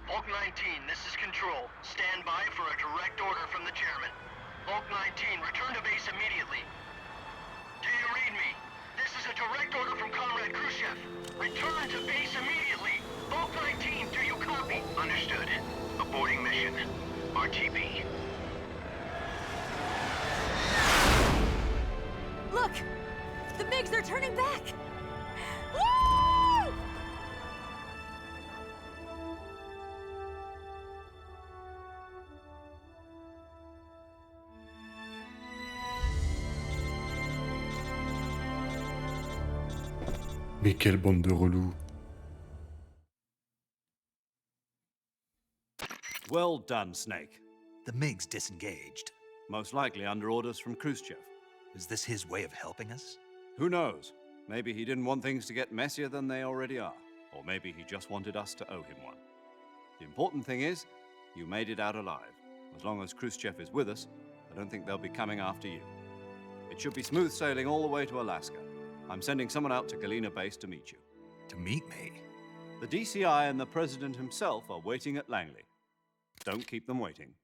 Hulk 19, this is Control. Stand by for a direct order from the chairman. Hulk 19, return to base immediately. Do you read me? This is a direct order from Comrade Khrushchev. Return to base immediately. Hulk 19, do you copy? Understood. Aborting mission. RTB. Look! The MiGs, they're turning back! Woo! Mais quelle bande de relous. Well done, Snake. The MiGs disengaged. Most likely under orders from Khrushchev. Is this his way of helping us? Who knows? Maybe he didn't want things to get messier than they already are. Or maybe he just wanted us to owe him one. The important thing is, you made it out alive. As long as Khrushchev is with us, I don't think they'll be coming after you. It should be smooth sailing all the way to Alaska. I'm sending someone out to Galena Base to meet you. To meet me? The DCI and the President himself are waiting at Langley. Don't keep them waiting.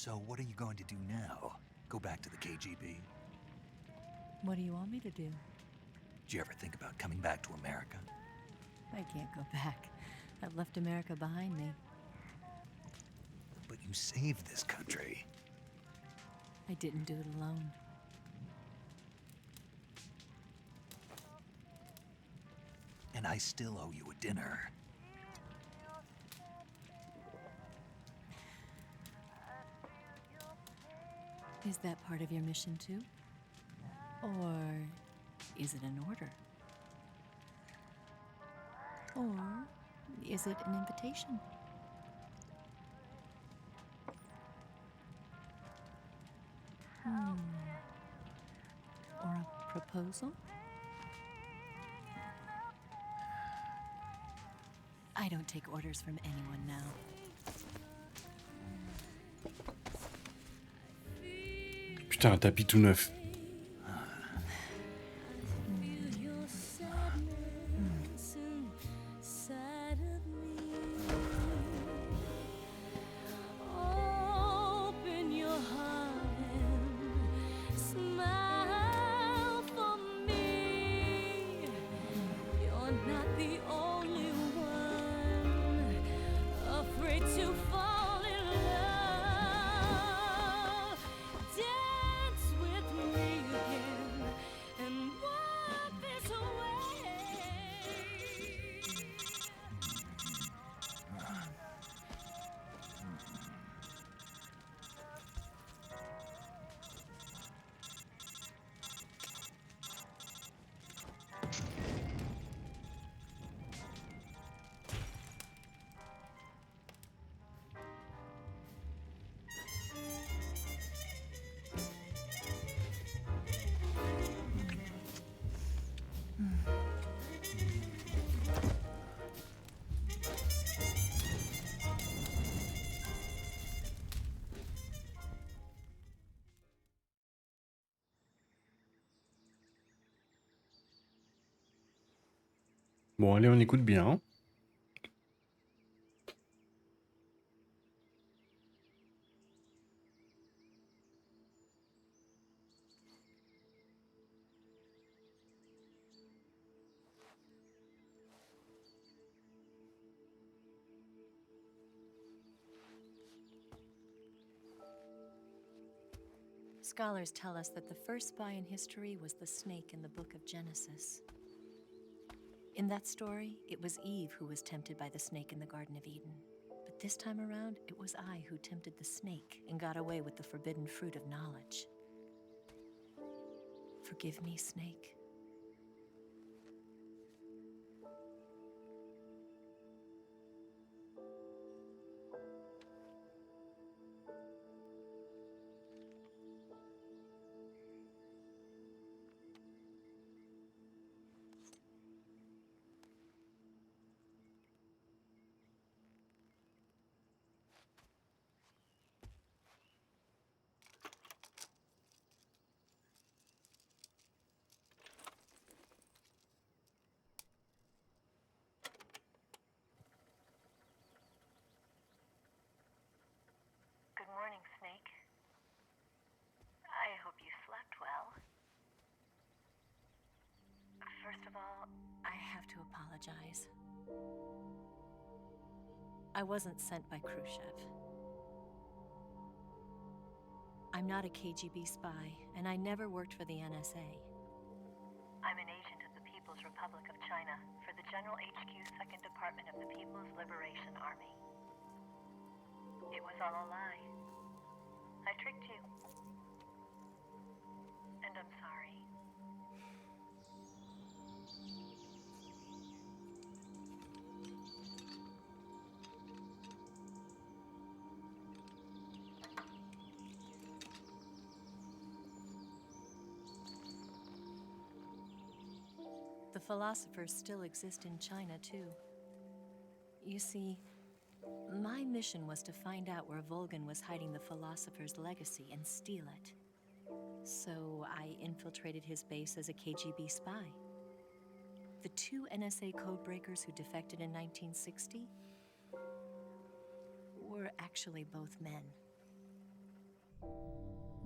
So what are you going to do now? Go back to the KGB? What do you want me to do? Did you ever think about coming back to America? I can't go back. I've left America behind me. But you saved this country. I didn't do it alone. And I still owe you a dinner. Is that part of your mission too? Or is it an order? Or is it an invitation? Or a proposal? I don't take orders from anyone now. Putain, un tapis tout neuf. Open your heart and smile for me. You're not the only one afraid to fall in love. Dance with me again and walk this way. Bon, allez, on écoute bien. Scholars tell us that the first spy in history was the snake in the book of Genesis. In that story, it was Eve who was tempted by the snake in the Garden of Eden. But this time around, it was I who tempted the snake and got away with the forbidden fruit of knowledge. Forgive me, snake. Good morning, Snake. I hope you slept well. First of all, I have to apologize. I wasn't sent by Khrushchev. I'm not a KGB spy, and I never worked for the NSA. I'm an agent of the People's Republic of China for the General HQ 2nd Department of the People's Liberation Army. It was all a lie. I tricked you. And I'm sorry. The philosophers still exist in China, too. You see, my mission was to find out where Volgin was hiding the philosopher's legacy and steal it. So I infiltrated his base as a KGB spy. The two NSA codebreakers who defected in 1960 were actually both men.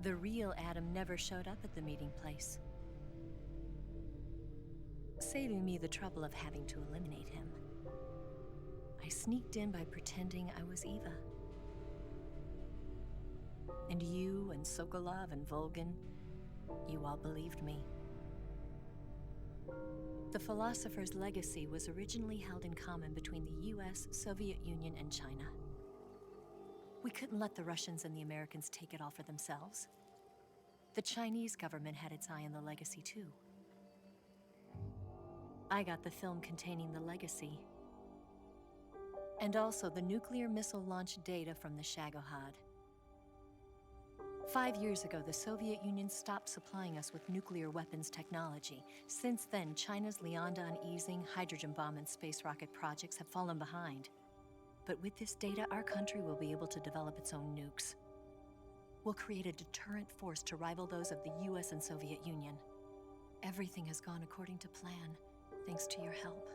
The real Adam never showed up at the meeting place, saving me the trouble of having to eliminate him. I sneaked in by pretending I was Eva. And you and Sokolov and Volgin, you all believed me. The Philosopher's legacy was originally held in common between the US, Soviet Union, and China. We couldn't let the Russians and the Americans take it all for themselves. The Chinese government had its eye on the legacy too. I got the film containing the legacy, and also the nuclear missile launch data from the Shagohod. 5 years ago, the Soviet Union stopped supplying us with nuclear weapons technology. Since then, China's Liaodong easing, hydrogen bomb, and space rocket projects have fallen behind. But with this data, our country will be able to develop its own nukes. We'll create a deterrent force to rival those of the US and Soviet Union. Everything has gone according to plan, thanks to your help.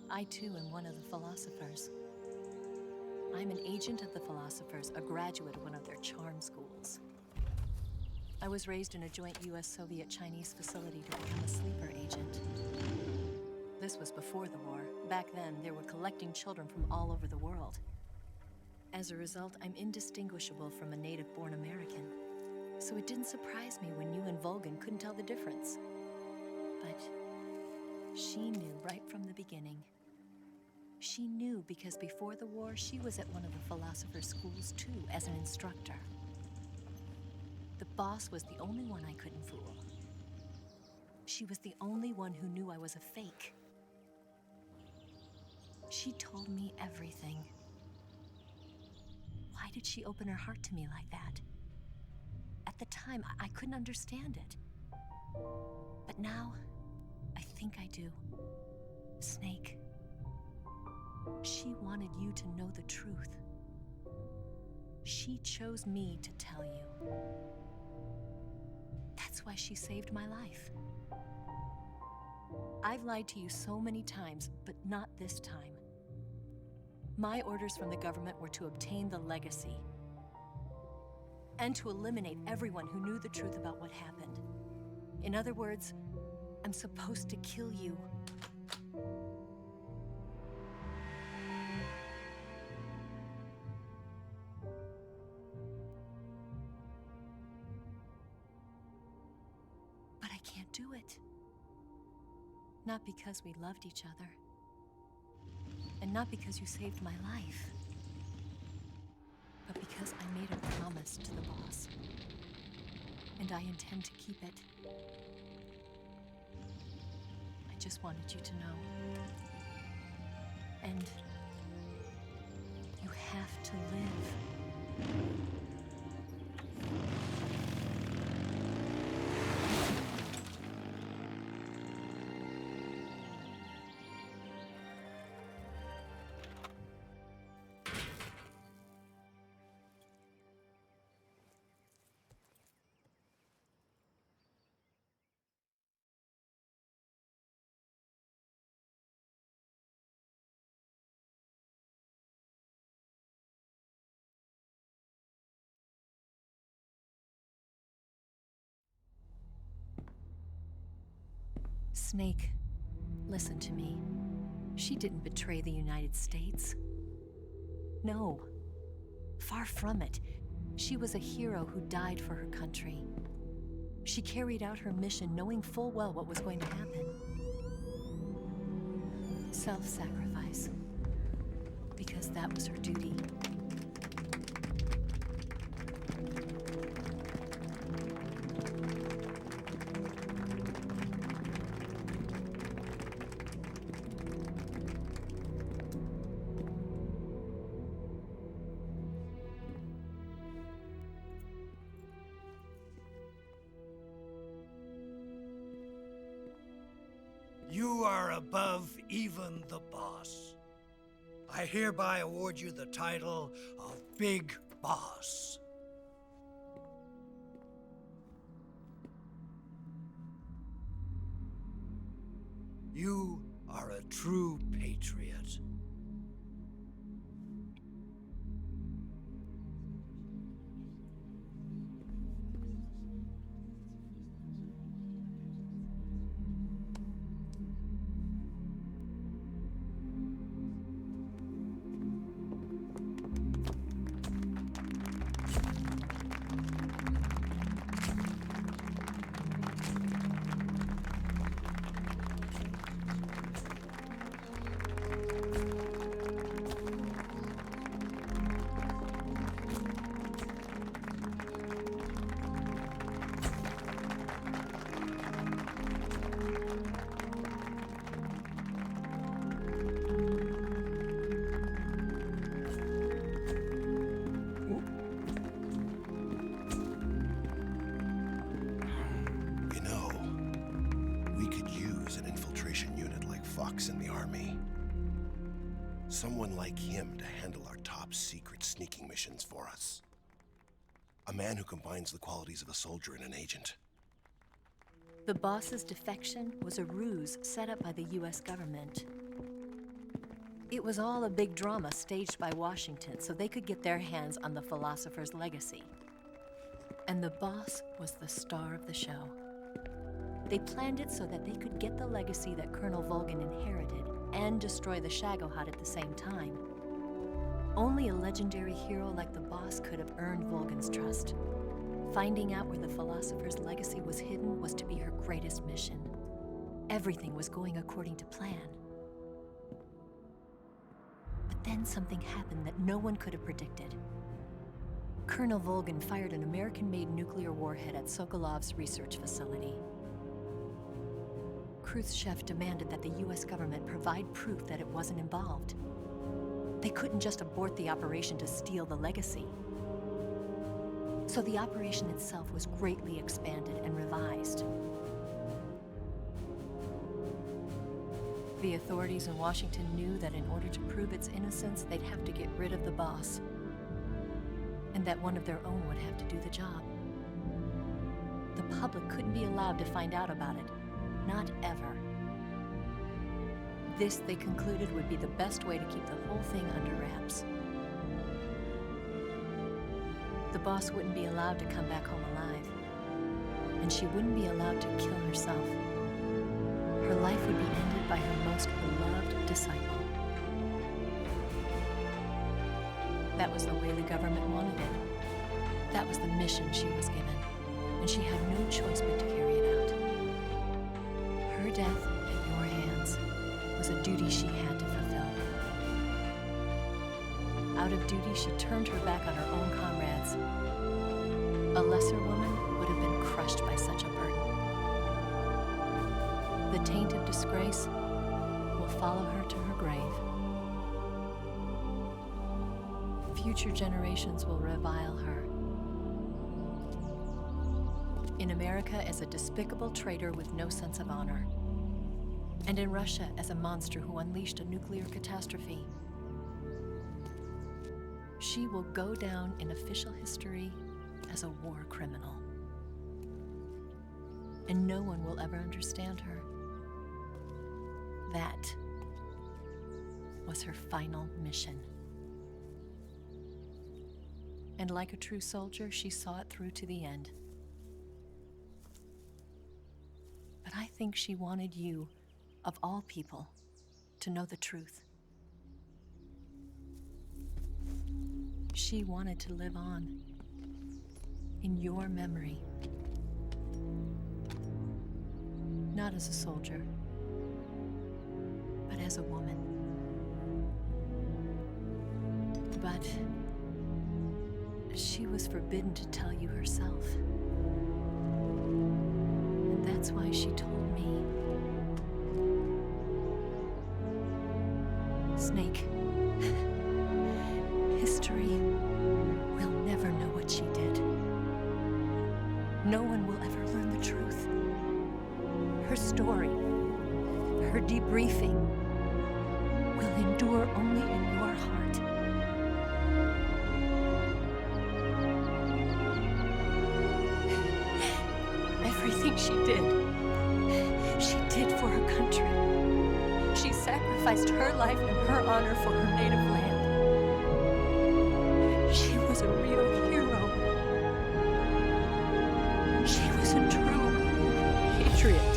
I too am one of the Philosophers. I'm an agent of the Philosophers, a graduate of one of their charm schools. I was raised in a joint US-Soviet-Chinese facility to become a sleeper agent. This was before the war. Back then, they were collecting children from all over the world. As a result, I'm indistinguishable from a native-born American. So it didn't surprise me when you and Volgin couldn't tell the difference. But she knew right from the beginning. She knew because before the war, she was at one of the Philosopher's schools too, as an instructor. The boss was the only one I couldn't fool. She was the only one who knew I was a fake. She told me everything. Why did she open her heart to me like that? At the time, I couldn't understand it. But now, I think I do. Snake. She wanted you to know the truth. She chose me to tell you. That's why she saved my life. I've lied to you so many times, but not this time. My orders from the government were to obtain the legacy and to eliminate everyone who knew the truth about what happened. In other words, I'm supposed to kill you. But I can't do it. Not because we loved each other. And not because you saved my life. But because I made a promise to the boss. And I intend to keep it. I just wanted you to know. And you have to live. Snake, listen to me. She didn't betray the United States. No, far from it. She was a hero who died for her country. She carried out her mission knowing full well what was going to happen. Self-sacrifice. Because that was her duty. You are above even the boss. I hereby award you the title of Big Boss. You are a true patriot. Hux in the army. Someone like him to handle our top secret sneaking missions for us. A man who combines the qualities of a soldier and an agent. The boss's defection was a ruse set up by the US government. It was all a big drama staged by Washington so they could get their hands on the philosopher's legacy. And the boss was the star of the show. They planned it so that they could get the legacy that Colonel Volgin inherited and destroy the Shagohod at the same time. Only a legendary hero like the boss could have earned Volgin's trust. Finding out where the philosopher's legacy was hidden was to be her greatest mission. Everything was going according to plan. But then something happened that no one could have predicted. Colonel Volgin fired an American-made nuclear warhead at Sokolov's research facility. Khrushchev demanded that the US government provide proof that it wasn't involved. They couldn't just abort the operation to steal the legacy. So the operation itself was greatly expanded and revised. The authorities in Washington knew that in order to prove its innocence, they'd have to get rid of the boss, and that one of their own would have to do the job. The public couldn't be allowed to find out about it, not ever. This, they concluded, would be the best way to keep the whole thing under wraps. The boss wouldn't be allowed to come back home alive, and she wouldn't be allowed to kill herself. Her life would be ended by her most beloved disciple. That was the way the government wanted it. That was the mission she was given, and she had no choice but to carry it out. Her death at your hands was a duty she had to fulfill. Out of duty, she turned her back on her own comrades. A lesser woman would have been crushed by such a burden. The taint of disgrace will follow her to her grave. Future generations will revile her. In America as a despicable traitor with no sense of honor. And in Russia as a monster who unleashed a nuclear catastrophe. She will go down in official history as a war criminal. And no one will ever understand her. That was her final mission. And like a true soldier, she saw it through to the end. But I think she wanted you, of all people, to know the truth. She wanted to live on in your memory. Not as a soldier, but as a woman. But she was forbidden to tell you herself. And that's why she told me. Snake, history will never know what she did. No one will ever learn the truth. Her story, her debriefing, will endure only in your heart. Everything she did for her country. She sacrificed her life and her honor for her native land. She was a real hero. She was a true patriot.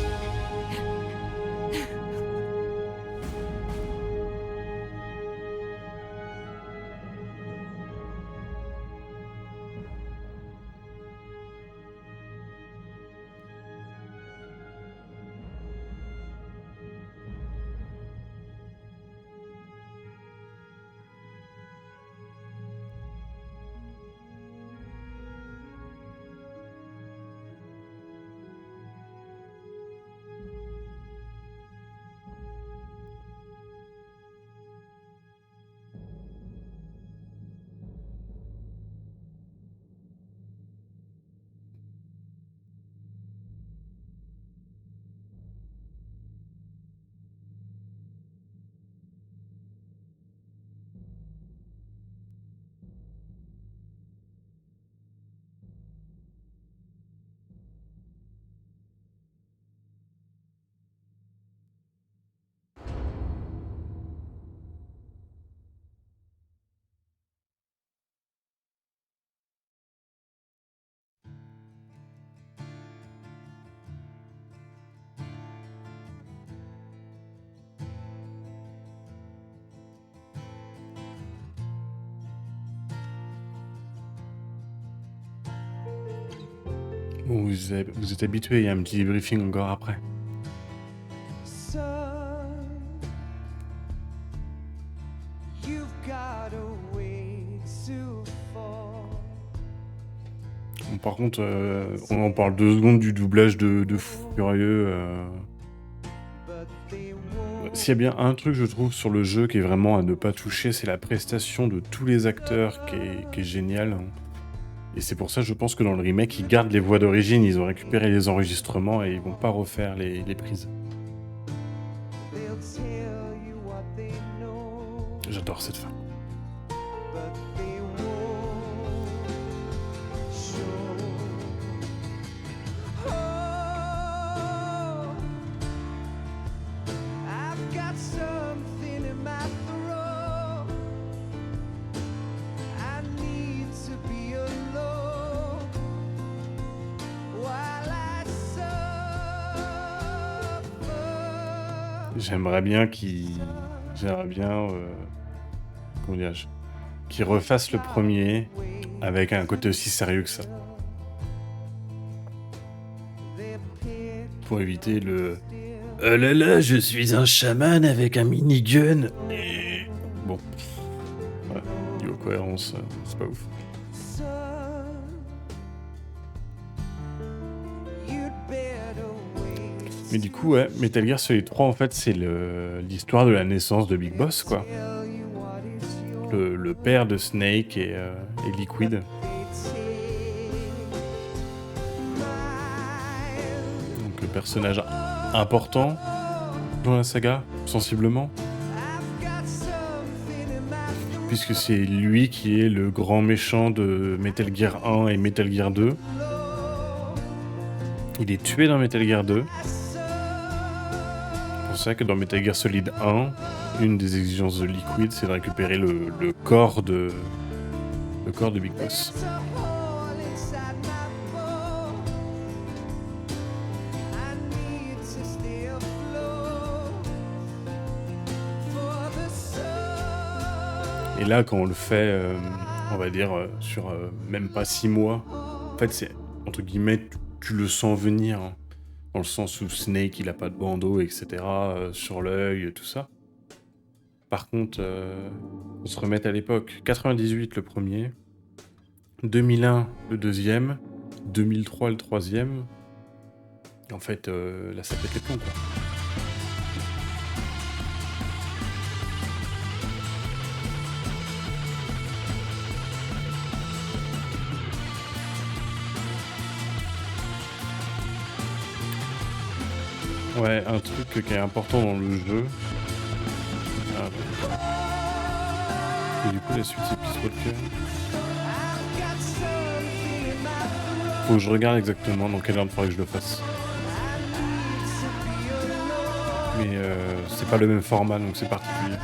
Bon, vous êtes habitués, il y a un petit débriefing encore après. Bon, par contre, on en parle 2 secondes du doublage de Fou Furieux. S'il y a bien un truc, je trouve, sur le jeu qui est vraiment à ne pas toucher, c'est la prestation de tous les acteurs qui est géniale. Et c'est pour ça, je pense que dans le remake, ils gardent les voix d'origine, ils ont récupéré les enregistrements et ils vont pas refaire les prises. J'adore cette fin. J'aimerais bien comment dirais-je, qu'ils refassent le premier avec un côté aussi sérieux que ça. Pour éviter le « Oh là là, je suis un chaman avec un minigun !» Et... Bon. Voilà. Niveau cohérence, c'est pas ouf. Mais du coup, ouais, Metal Gear Solid 3, en fait, c'est l'histoire de la naissance de Big Boss, quoi. Le père de Snake et Liquid. Donc, le personnage important dans la saga, sensiblement. Puisque c'est lui qui est le grand méchant de Metal Gear 1 et Metal Gear 2. Il est tué dans Metal Gear 2. C'est pour ça que dans Metal Gear Solid 1, une des exigences de Liquid, c'est de récupérer le corps de Big Boss. Et là, quand on le fait, on va dire, sur même pas 6 mois, en fait, c'est, entre guillemets, tu le sens venir. Hein. Dans le sens où Snake, il a pas de bandeau, etc. Sur l'œil, tout ça. Par contre, on se remet à l'époque. 98 le premier, 2001 le deuxième, 2003 le troisième. En fait, là, ça pète les plombs, quoi. Ouais, un truc qui est important dans le jeu. Ah, ouais. Et du coup, la suite, c'est Peace Walker. Faut que je regarde exactement dans quel ordre il faudrait que je le fasse. Mais c'est pas le même format, donc c'est particulier.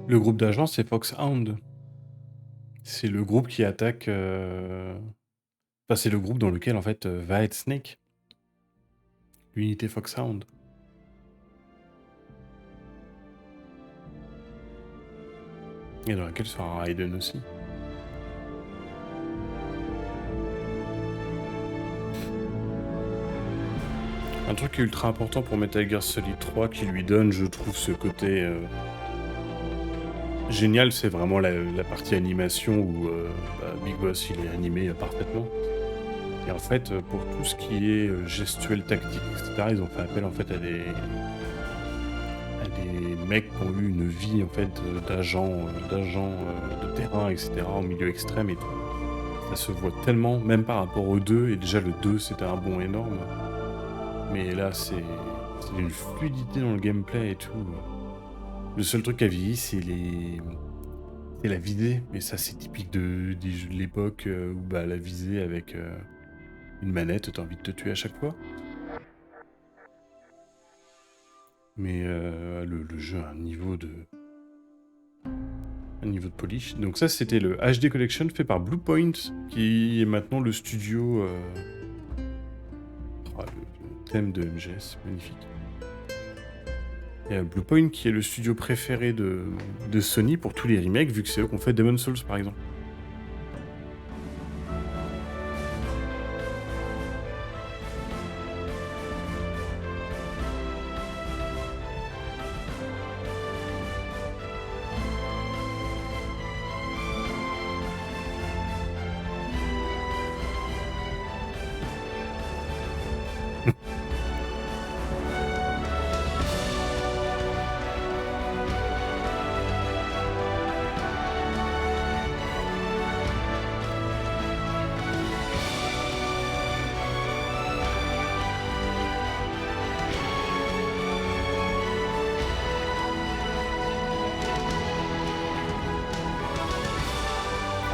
Le groupe d'agents, c'est Foxhound. C'est le groupe qui attaque... Enfin, c'est le groupe dans lequel, en fait, va être Snake. L'unité Foxhound. Et dans laquelle sera Raiden aussi. Un truc qui est ultra important pour Metal Gear Solid 3 qui lui donne, je trouve, ce côté génial, c'est vraiment la partie animation où Big Boss il est animé parfaitement. Et en fait, pour tout ce qui est gestuel, tactique, etc., ils ont fait appel en fait à des mecs qui ont eu une vie en fait d'agents de terrain, etc., en milieu extrême et tout. Ça se voit tellement, même par rapport au 2, et déjà le 2 c'était un bond énorme. Mais là, c'est une fluidité dans le gameplay et tout. Le seul truc à vieillir, c'est la visée. Mais ça, c'est typique des jeux de l'époque où bah, la visée avec une manette, t'as envie de te tuer à chaque fois. Mais le jeu a un niveau de polish. Donc ça, c'était le HD Collection fait par Bluepoint, qui est maintenant le studio... le thème de MGS, magnifique. Et Bluepoint, qui est le studio préféré de Sony pour tous les remakes, vu que c'est eux qui ont fait Demon's Souls, par exemple.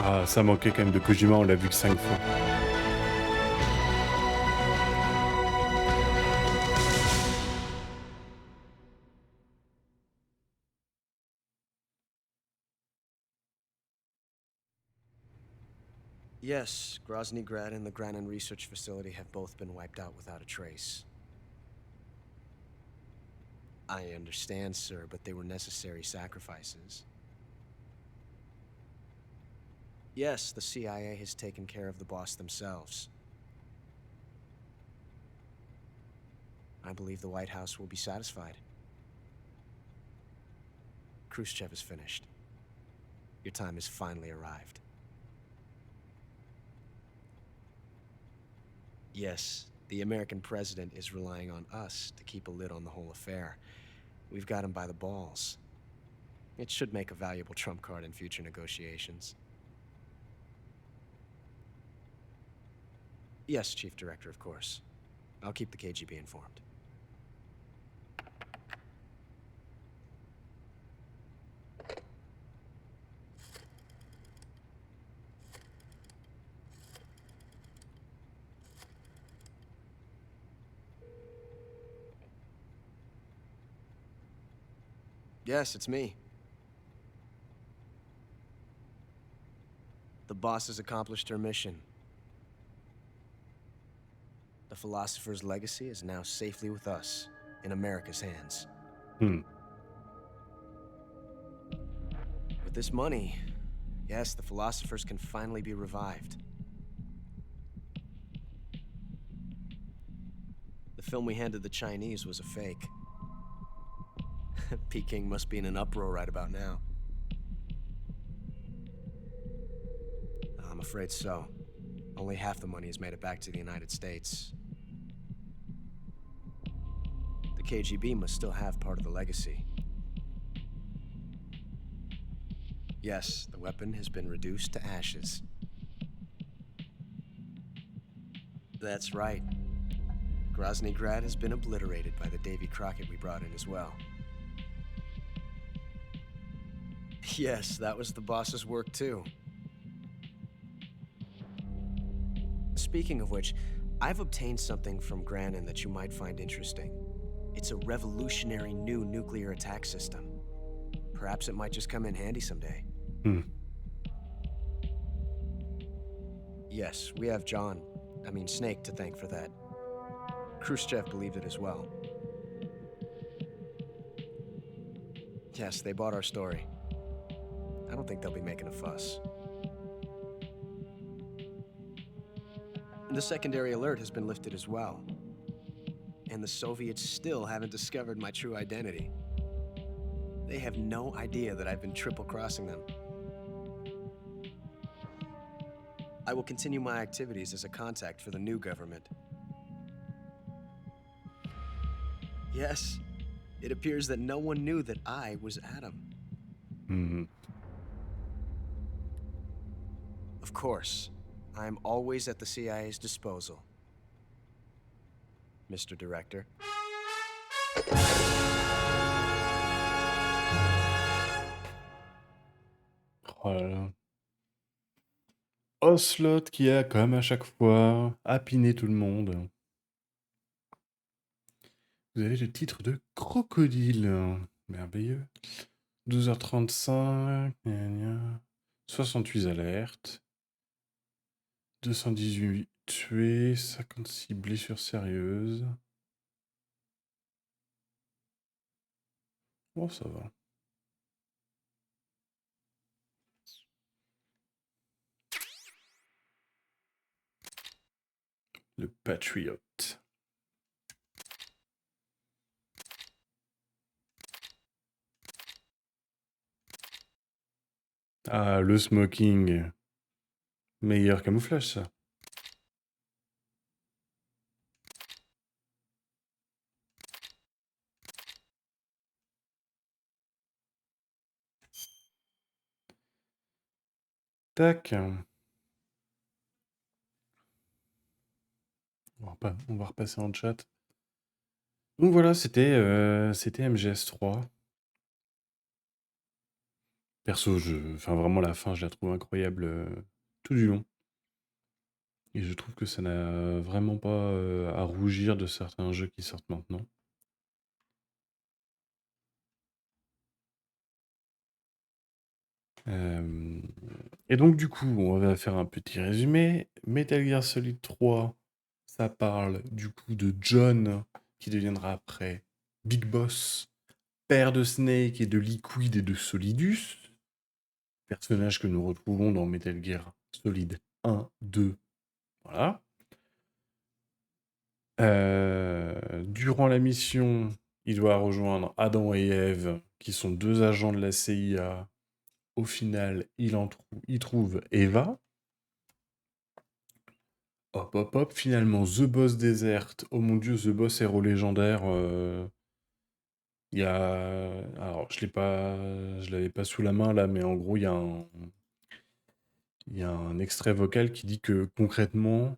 Ah, ça manquait quand même de Kojima, on l'a vu que 5 fois. Yes, Grozny Grad and the Granin Research Facility have both been wiped out without a trace. I understand, sir, but they were necessary sacrifices. Yes, the CIA has taken care of the boss themselves. I believe the White House will be satisfied. Khrushchev is finished. Your time has finally arrived. Yes, the American president is relying on us to keep a lid on the whole affair. We've got him by the balls. It should make a valuable trump card in future negotiations. Yes, Chief Director, of course. I'll keep the KGB informed. Yes, it's me. The boss has accomplished her mission. The Philosopher's legacy is now safely with us, in America's hands. With this money, yes, the Philosophers can finally be revived. The film we handed the Chinese was a fake. Peking must be in an uproar right about now. I'm afraid so. Only half the money has made it back to the United States. The KGB must still have part of the legacy. Yes, the weapon has been reduced to ashes. That's right. Grozny Grad has been obliterated by the Davy Crockett we brought in as well. Yes, that was the boss's work too. Speaking of which, I've obtained something from Granin that you might find interesting. It's a revolutionary new nuclear attack system. Perhaps it might just come in handy someday. Yes, we have Snake to thank for that. Khrushchev believed it as well. Yes, they bought our story. I don't think they'll be making a fuss. The secondary alert has been lifted as well. And the Soviets still haven't discovered my true identity. They have no idea that I've been triple-crossing them. I will continue my activities as a contact for the new government. Yes, it appears that no one knew that I was Adam. Of course, I'm always at the CIA's disposal. Mr. Director. Oh là là. Ocelot qui a, comme à chaque fois, hapiné tout le monde. Vous avez le titre de crocodile. Merveilleux. 12h35. 68 alertes. 218 tués. 56 blessures sérieuses. Bon, ça va. Le Patriote. Ah, le smoking. Meilleur camouflage, ça. Tac. On va repasser en chat. Donc voilà, c'était MGS3. Perso, enfin vraiment la fin, je la trouve incroyable tout du long. Et je trouve que ça n'a vraiment pas à rougir de certains jeux qui sortent maintenant. Et donc du coup, on va faire un petit résumé. Metal Gear Solid 3, ça parle du coup de John, qui deviendra après Big Boss, père de Snake et de Liquid et de Solidus. Personnage que nous retrouvons dans Metal Gear Solid 1, 2, voilà. Durant la mission, il doit rejoindre Adam et Eve, qui sont deux agents de la CIA. Au final, il trouve Eva. Hop, hop, hop. Finalement, The Boss déserte. Oh mon dieu, The Boss héros légendaire. Il y a... Alors, je l'avais pas sous la main là, mais en gros, il y a un extrait vocal qui dit que concrètement,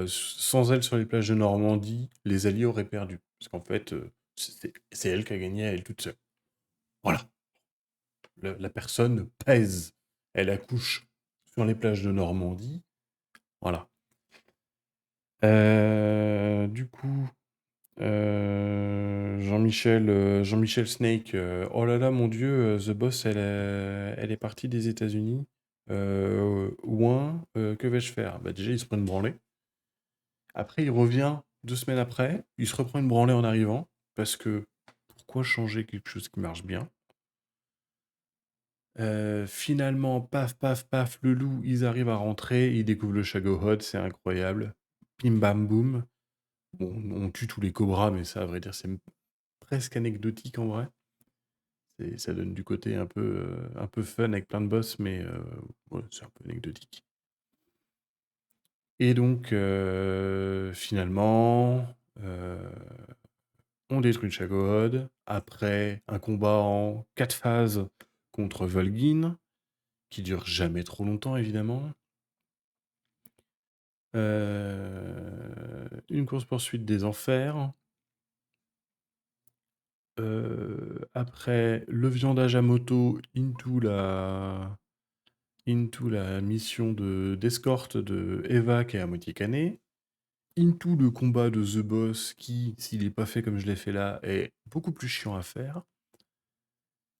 sans elle sur les plages de Normandie, les Alliés auraient perdu. Parce qu'en fait, c'est elle qui a gagné à elle toute seule. Voilà. La personne pèse. Elle accouche sur les plages de Normandie. Voilà. Du coup, Jean-Michel Snake, oh là là, mon Dieu, The Boss, elle est partie des États-Unis. Ouin, que vais-je faire? Bah déjà, il se prend une branlée. Après, il revient 2 semaines après, il se reprend une branlée en arrivant, parce que pourquoi changer quelque chose qui marche bien? Finalement, paf, paf, paf, le loup, ils arrivent à rentrer, ils découvrent le Shagohod, c'est incroyable. Bim bam boum. Bon, on tue tous les cobras, mais ça, à vrai dire, c'est presque anecdotique en vrai. Ça donne du côté un peu fun avec plein de boss, mais ouais, c'est un peu anecdotique. Et donc, finalement, on détruit le Shagohod. Après, un combat en 4 phases contre Volgin, qui dure jamais trop longtemps, évidemment. Une course-poursuite des enfers. Après, le viandage à moto into la mission d'escorte de Eva qui est à moitié canée. Into le combat de The Boss qui, s'il n'est pas fait comme je l'ai fait là, est beaucoup plus chiant à faire.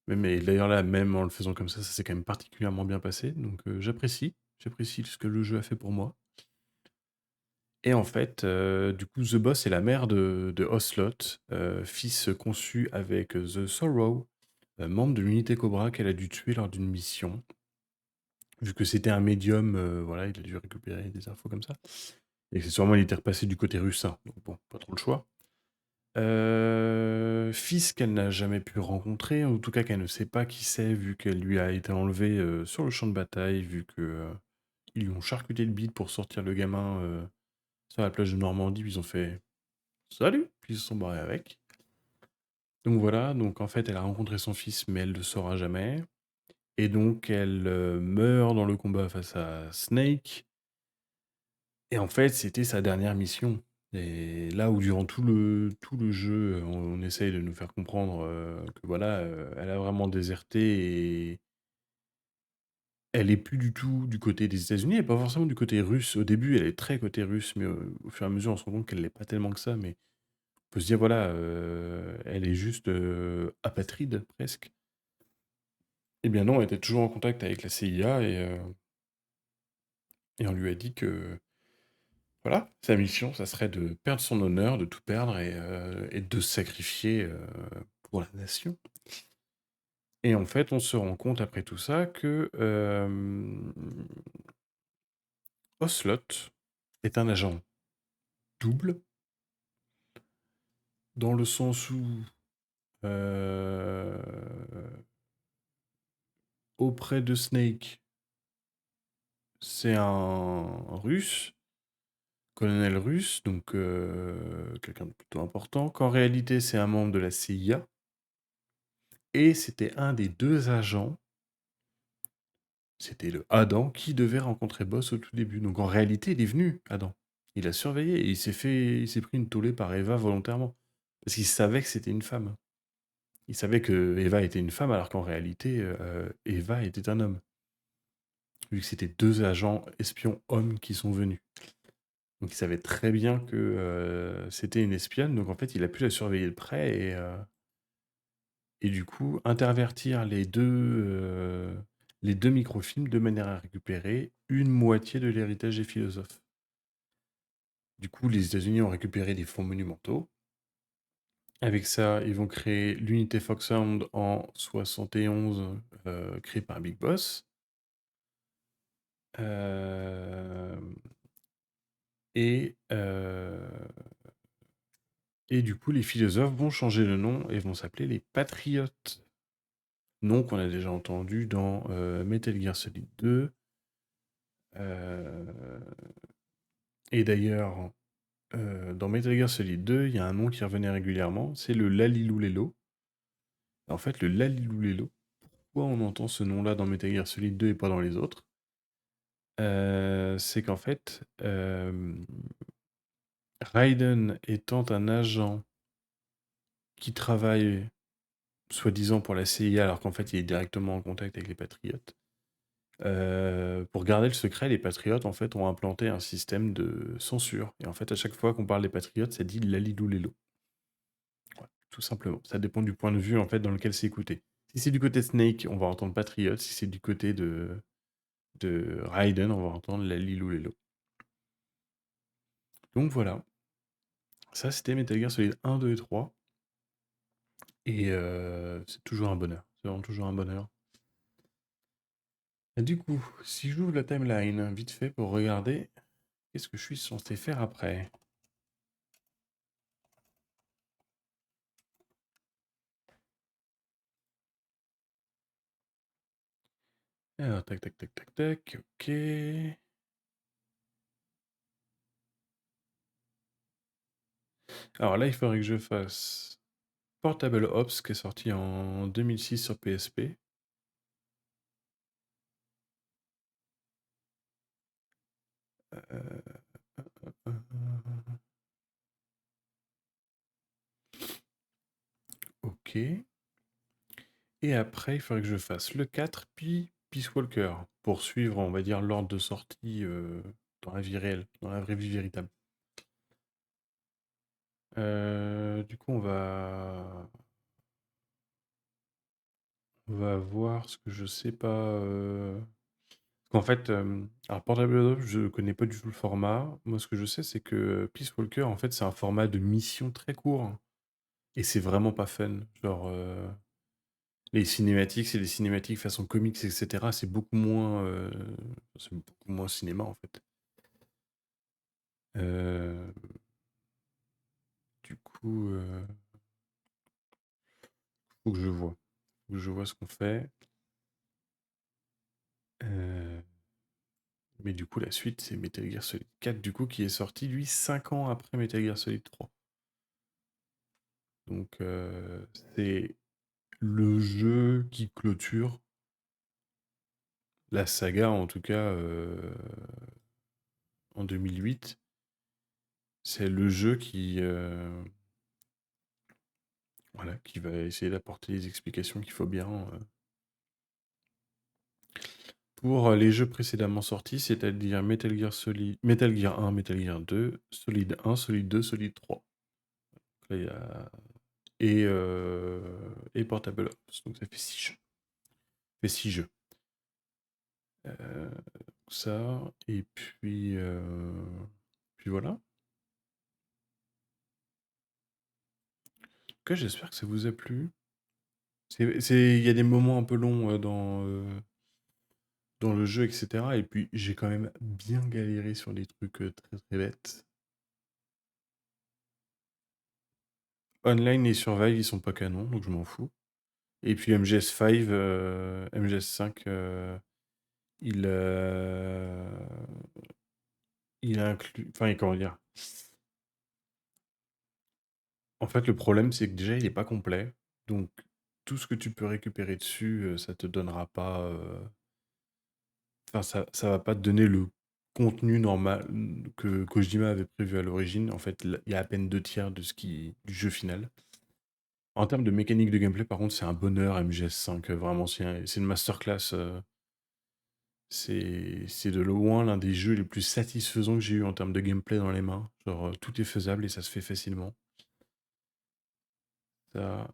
Mais d'ailleurs là, même en le faisant comme ça s'est quand même particulièrement bien passé. Donc j'apprécie ce que le jeu a fait pour moi. Et en fait, du coup, The Boss est la mère de Ocelot, fils conçu avec The Sorrow, membre de l'unité Cobra qu'elle a dû tuer lors d'une mission. Vu que c'était un médium, voilà, il a dû récupérer des infos comme ça. Et accessoirement, il était repassé du côté russe, donc bon, pas trop le choix. Fils qu'elle n'a jamais pu rencontrer, en tout cas qu'elle ne sait pas qui c'est, vu qu'elle lui a été enlevée sur le champ de bataille, vu que ils lui ont charcuté le bide pour sortir le gamin sur la plage de Normandie, puis ils ont fait salut, puis ils se sont barrés avec. Donc voilà, donc en fait, elle a rencontré son fils, mais elle ne le saura jamais. Et donc, elle meurt dans le combat face à Snake. Et en fait, c'était sa dernière mission. Et là où durant tout le jeu, on essaye de nous faire comprendre que voilà, elle a vraiment déserté et elle est plus du tout du côté des États-Unis, elle est pas forcément du côté russe. Au début, elle est très côté russe, mais au fur et à mesure, on se rend compte qu'elle l'est pas tellement que ça. Mais on peut se dire, voilà, elle est juste apatride presque. Eh bien non, elle était toujours en contact avec la CIA et on lui a dit que voilà, sa mission, ça serait de perdre son honneur, de tout perdre et de se sacrifier pour la nation. Et en fait, on se rend compte après tout ça que Ocelot est un agent double, dans le sens où euh, auprès de Snake, c'est un russe, colonel russe, donc quelqu'un de plutôt important, qu'en réalité c'est un membre de la CIA, et c'était un des deux agents, c'était le Adam, qui devait rencontrer Boss au tout début. Donc en réalité, il est venu, Adam. Il a surveillé et il s'est pris une tollée par Eva volontairement. Parce qu'il savait que c'était une femme. Il savait que Eva était une femme, alors qu'en réalité, Eva était un homme. Vu que c'était deux agents espions hommes qui sont venus. Donc il savait très bien que c'était une espionne, donc en fait il a pu la surveiller de près et du coup intervertir les deux microfilms de manière à récupérer une moitié de l'héritage des philosophes. Du coup, les États-Unis ont récupéré des fonds monumentaux. Avec ça, ils vont créer l'unité Foxhound en 71, créée par Big Boss. Euh, et, euh, et du coup, les philosophes vont changer de nom et vont s'appeler les Patriotes. Nom qu'on a déjà entendu dans Metal Gear Solid 2. Et d'ailleurs, dans Metal Gear Solid 2, il y a un nom qui revenait régulièrement, c'est le Lalilulelo. En fait, le Lalilulelo, pourquoi on entend ce nom-là dans Metal Gear Solid 2 et pas dans les autres? C'est qu'en fait, Raiden étant un agent qui travaille soi-disant pour la CIA, alors qu'en fait il est directement en contact avec les Patriotes, pour garder le secret, les Patriotes en fait ont implanté un système de censure. Et en fait, à chaque fois qu'on parle des Patriotes, ça dit Lalilou Lelo. Ouais, tout simplement. Ça dépend du point de vue en fait dans lequel c'est écouté. Si c'est du côté de Snake, on va entendre Patriote. Si c'est du côté de Raiden, on va entendre Lalilou Lelo. Donc voilà. Ça, c'était Metal Gear Solid 1, 2 et 3. Et c'est toujours un bonheur. C'est vraiment toujours un bonheur. Et du coup, si j'ouvre la timeline vite fait pour regarder qu'est-ce que je suis censé faire après. Alors, tac, tac, tac, tac, tac, ok. Alors là, il faudrait que je fasse Portable Ops, qui est sorti en 2006 sur PSP. Ok. Et après, il faudrait que je fasse le 4, puis Peace Walker, pour suivre, on va dire, l'ordre de sortie dans la vie réelle, dans la vraie vie véritable. Du coup, on va voir ce que je sais pas. En fait, alors Portable Ops, je connais pas du tout le format. Moi, ce que je sais, c'est que Peace Walker, en fait, c'est un format de mission très court. Et c'est vraiment pas fun. Genre, les cinématiques, c'est des cinématiques façon comics, etc. C'est beaucoup moins cinéma, en fait. Euh, du coup, faut que je vois. Faut que je vois ce qu'on fait. Mais du coup, la suite, c'est Metal Gear Solid 4, du coup, qui est sorti, lui, 5 ans après Metal Gear Solid 3. Donc, c'est le jeu qui clôture la saga, en tout cas, en 2008. C'est le jeu voilà, qui va essayer d'apporter les explications qu'il faut bien pour les jeux précédemment sortis, c'est-à-dire Metal Gear 1, Metal Gear 2, Solid 1, Solid 2, Solid 3. Là, il y a... et Portable Ops, donc ça fait 6 jeux. Ça fait 6 jeux. Ça, et puis voilà. En tout cas, j'espère que ça vous a plu. Il y a des moments un peu longs dans le jeu, etc. Et puis, j'ai quand même bien galéré sur des trucs très très bêtes. Online et Survive, ils sont pas canons, donc je m'en fous. Et puis MGS5, MGS5, il inclut... Enfin, comment dire? En fait, le problème, c'est que déjà, il est pas complet. Donc, tout ce que tu peux récupérer dessus, ça te donnera pas... Enfin, ça va pas te donner le contenu normal que Kojima avait prévu à l'origine. En fait, il y a à peine 2 tiers du jeu final. En termes de mécanique de gameplay, par contre, c'est un bonheur MGS5. Vraiment, c'est une masterclass. C'est de loin l'un des jeux les plus satisfaisants que j'ai eu en termes de gameplay dans les mains. Genre, tout est faisable et ça se fait facilement. Ça,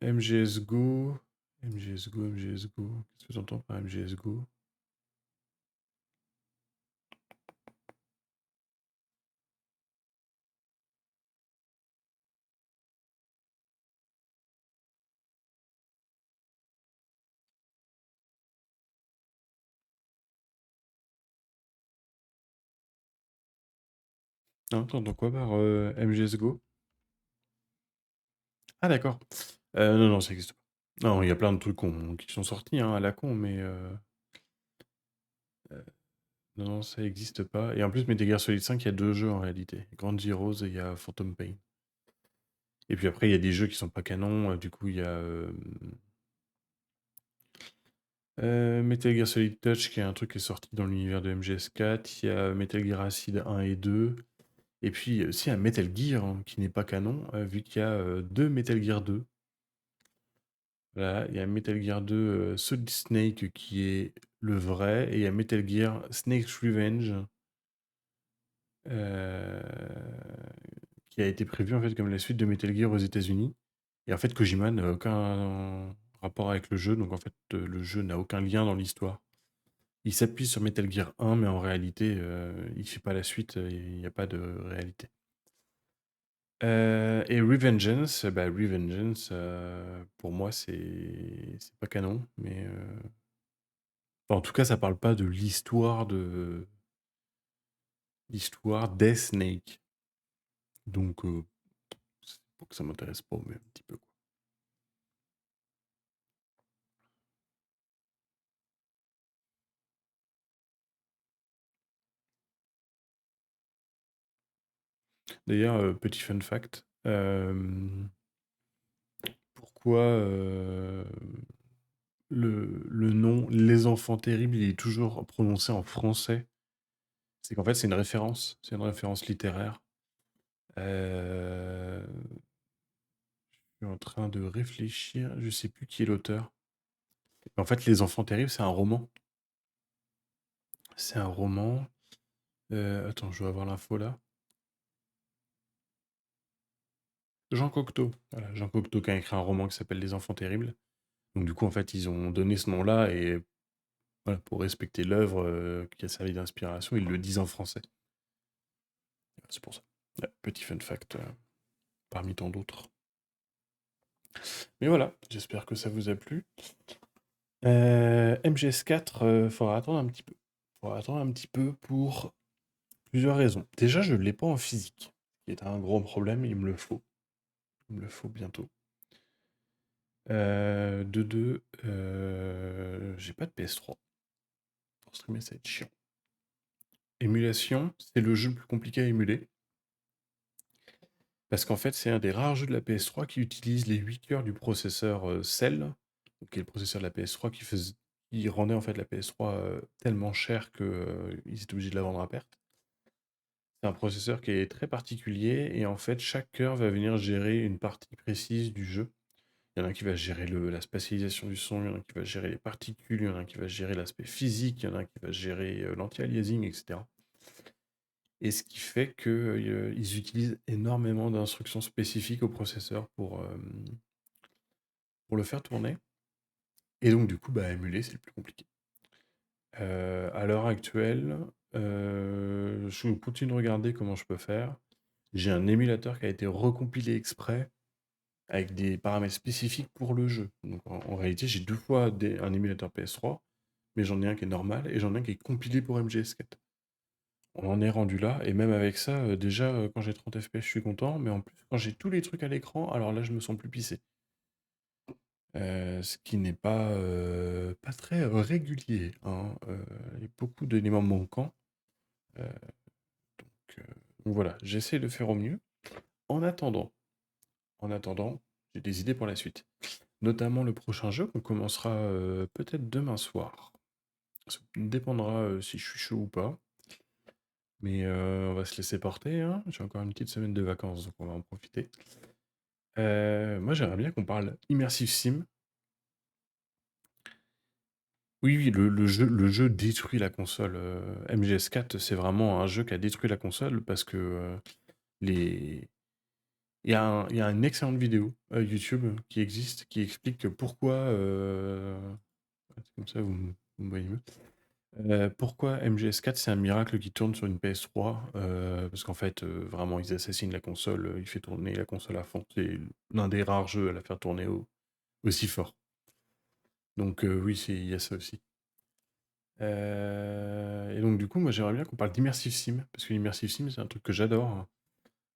MGS Go. MGS Go, MGS Go. Qu'est-ce que j'entends par MGS Go? Non, t'entends quoi par MGS Go? Ah, d'accord. Non, non, ça existe pas. Non, il y a plein de trucs qui sont sortis hein, à la con, mais non, non, ça existe pas. Et en plus, Metal Gear Solid 5, il y a 2 jeux en réalité. Grand Zeroes et il y a Phantom Pain. Et puis après, il y a des jeux qui sont pas canons. Du coup, il y a Metal Gear Solid Touch, qui est un truc qui est sorti dans l'univers de MGS4. Il y a Metal Gear Acid 1 et 2. Et puis, il y a aussi un Metal Gear hein, qui n'est pas canon, vu qu'il y a 2 Metal Gear 2. Voilà, il y a Metal Gear 2 Solid Snake qui est le vrai, et il y a Metal Gear Snake's Revenge euh, qui a été prévu en fait comme la suite de Metal Gear aux États-Unis. Et en fait, Kojima n'a aucun rapport avec le jeu, donc en fait, le jeu n'a aucun lien dans l'histoire. Il s'appuie sur Metal Gear 1, mais en réalité, il fait pas la suite, il n'y a pas de réalité. Et Revengeance, Revengeance, pour moi, c'est pas canon, mais enfin, en tout cas, ça parle pas de l'histoire des Snake. Donc, c'est pour que ça m'intéresse pas, mais un petit peu quoi. D'ailleurs, petit fun fact, pourquoi le nom Les Enfants Terribles, il est toujours prononcé en français? C'est qu'en fait, c'est une référence littéraire. Je suis en train de réfléchir, je sais plus qui est l'auteur. En fait, Les Enfants Terribles, c'est un roman. C'est un roman. Attends, je dois avoir l'info là. Jean Cocteau. Voilà, Jean Cocteau qui a écrit un roman qui s'appelle Les Enfants Terribles. Donc du coup, en fait, ils ont donné ce nom-là et voilà, pour respecter l'œuvre qui a servi d'inspiration, ils le disent en français. C'est pour ça. Ouais, petit fun fact parmi tant d'autres. Mais voilà, j'espère que ça vous a plu. MGS4, faudra attendre un petit peu. Faudra attendre un petit peu pour plusieurs raisons. Déjà, je ne l'ai pas en physique, qui est un gros problème, il me le faut. Il me le faut bientôt. De deux, j'ai pas de PS3. Pour streamer, ça va être chiant. Émulation, c'est le jeu le plus compliqué à émuler. Parce qu'en fait, c'est un des rares jeux de la PS3 qui utilise les 8 cœurs du processeur Cell, qui est le processeur de la PS3 qui qui rendait en fait la PS3 tellement chère que ils étaient obligés de la vendre à perte. C'est un processeur qui est très particulier et en fait chaque cœur va venir gérer une partie précise du jeu. Il y en a un qui va gérer la spatialisation du son, il y en a un qui va gérer les particules, il y en a un qui va gérer l'aspect physique, il y en a un qui va gérer l'anti-aliasing, etc. Et ce qui fait qu'ils utilisent énormément d'instructions spécifiques au processeur pour le faire tourner. Et donc, du coup, bah, émuler, c'est le plus compliqué. À l'heure actuelle, je continue de regarder comment je peux faire. J'ai un émulateur qui a été recompilé exprès avec des paramètres spécifiques pour le jeu. Donc, en réalité, j'ai deux fois un émulateur PS3, mais j'en ai un qui est normal et j'en ai un qui est compilé pour MGS4. On en est rendu là, et même avec ça, déjà, quand j'ai 30 FPS, je suis content, mais en plus, quand j'ai tous les trucs à l'écran, alors là, je me sens plus pissé. Ce qui n'est pas très régulier, hein. Il y a beaucoup d'éléments manquants. Euh, donc, donc voilà, j'essaie de faire au mieux. En attendant, en attendant, j'ai des idées pour la suite. Notamment le prochain jeu qu'on commencera peut-être demain soir. Ça dépendra si je suis chaud ou pas. Mais on va se laisser porter, hein. J'ai encore une petite semaine de vacances, donc on va en profiter. Moi, j'aimerais bien qu'on parle Immersive Sim. Oui, oui, le jeu détruit la console. MGS4, c'est vraiment un jeu qui a détruit la console parce que les... il y a une excellente vidéo YouTube qui existe qui explique pourquoi. C'est comme ça, vous me voyez mieux. Pourquoi MGS4 c'est un miracle qui tourne sur une PS3? Parce qu'en fait, vraiment, ils assassinent la console, il fait tourner la console à fond. C'est l'un des rares jeux à la faire tourner aussi fort. Donc oui, il y a ça aussi. Et donc du coup, moi j'aimerais bien qu'on parle d'Immersive Sim, parce que l'Immersive Sim c'est un truc que j'adore.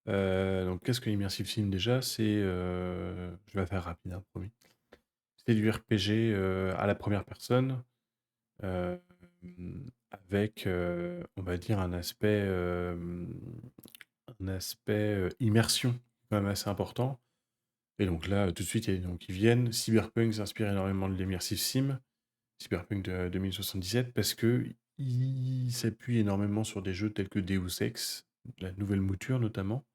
Donc qu'est-ce que l'Immersive Sim déjà? Je vais faire rapide, hein, promis. C'est du RPG à la première personne, euh, avec, on va dire, un aspect immersion quand même assez important. Et donc là, tout de suite, il y a des noms qui viennent. Cyberpunk s'inspire énormément de l'Immersive Sim, Cyberpunk de 2077, parce que il s'appuie énormément sur des jeux tels que Deus Ex, la nouvelle mouture notamment.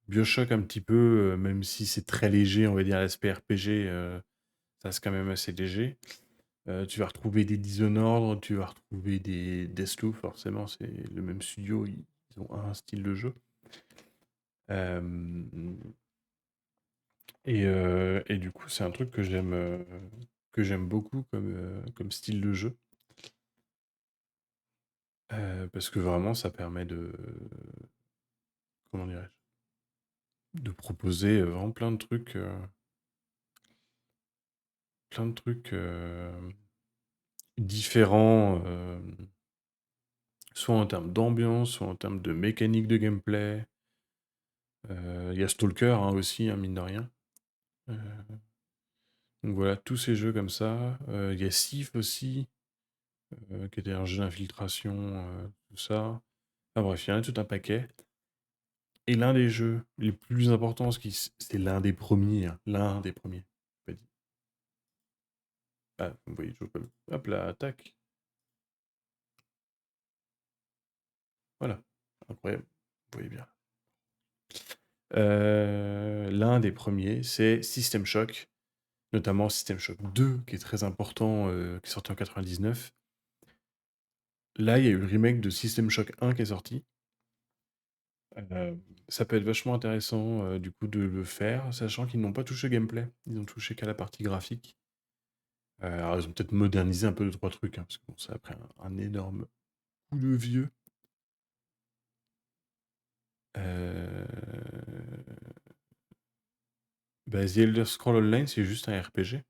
BioShock un petit peu, même si c'est très léger, on va dire, l'aspect RPG, ça reste quand même assez léger. Tu vas retrouver des Dishonored, tu vas retrouver des Deathloop, forcément, c'est le même studio, ils ont un style de jeu. Euh, et du coup, c'est un truc que j'aime beaucoup comme style de jeu. Parce que vraiment, ça permet comment de proposer vraiment plein de trucs différents, soit en termes d'ambiance, soit en termes de mécanique de gameplay. Il y a Stalker hein, aussi, hein, mine de rien. Euh, donc voilà, tous ces jeux comme ça. Il y a Sif aussi, qui était un jeu d'infiltration, tout ça. Enfin bref, il y en a tout un paquet. Et l'un des jeux les plus importants, c'est l'un des premiers, hein, l'un des premiers. Pas dit. Ah, vous voyez, je peux. Hop là, tac. Voilà, incroyable. Vous voyez bien. L'un des premiers, c'est System Shock, notamment System Shock 2, qui est très important, qui est sorti en 99. Là, il y a eu le remake de System Shock 1 qui est sorti. Ça peut être vachement intéressant, du coup, de le faire, sachant qu'ils n'ont pas touché au gameplay. Ils ont touché qu'à la partie graphique. Alors, ils ont peut-être modernisé un peu 2-3 trucs, hein, parce que bon, ça a pris un énorme coup de vieux. Bah, The Elder Scrolls Online, c'est juste un RPG.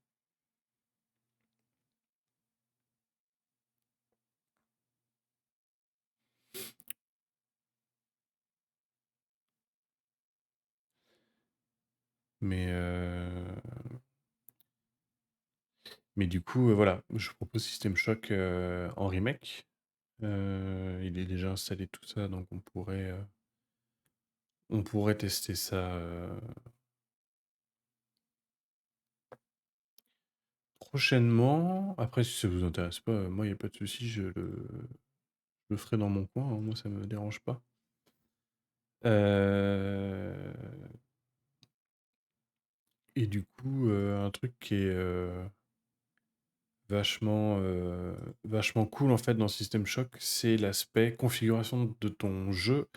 Mais, mais du coup, voilà, je propose System Shock en remake. Il est déjà installé tout ça, donc on pourrait tester ça prochainement. Après, si ça vous intéresse pas, moi, il n'y a pas de souci, je le ferai dans mon coin, hein, moi, ça me dérange pas. Euh, Et du coup, un truc qui est vachement, vachement cool en fait dans System Shock, c'est l'aspect configuration de ton jeu,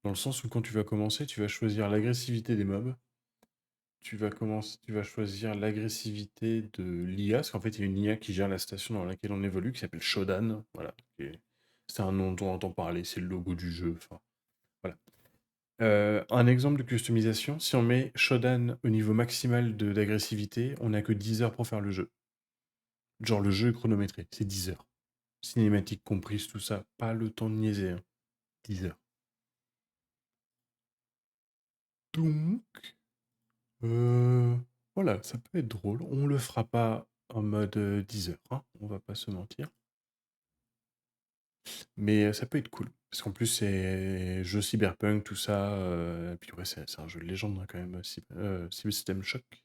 dans le sens où quand tu vas commencer, tu vas choisir l'agressivité des mobs, tu vas choisir l'agressivité de l'IA, parce qu'en fait, il y a une IA qui gère la station dans laquelle on évolue, qui s'appelle Shodan, voilà. C'est un nom dont on entend parler, c'est le logo du jeu, enfin, voilà. Un exemple de customisation, si on met Shodan au niveau maximal d'agressivité, on n'a que 10 heures pour faire le jeu. Genre le jeu est chronométré, c'est 10 heures. Cinématique comprise, tout ça, pas le temps de niaiser, hein. 10 heures. Donc, voilà, ça peut être drôle. On le fera pas en mode 10 heures, hein, on va pas se mentir. Mais ça peut être cool. Parce qu'en plus, c'est jeu cyberpunk, tout ça. Et puis ouais, c'est un jeu de légende hein, quand même, System Shock.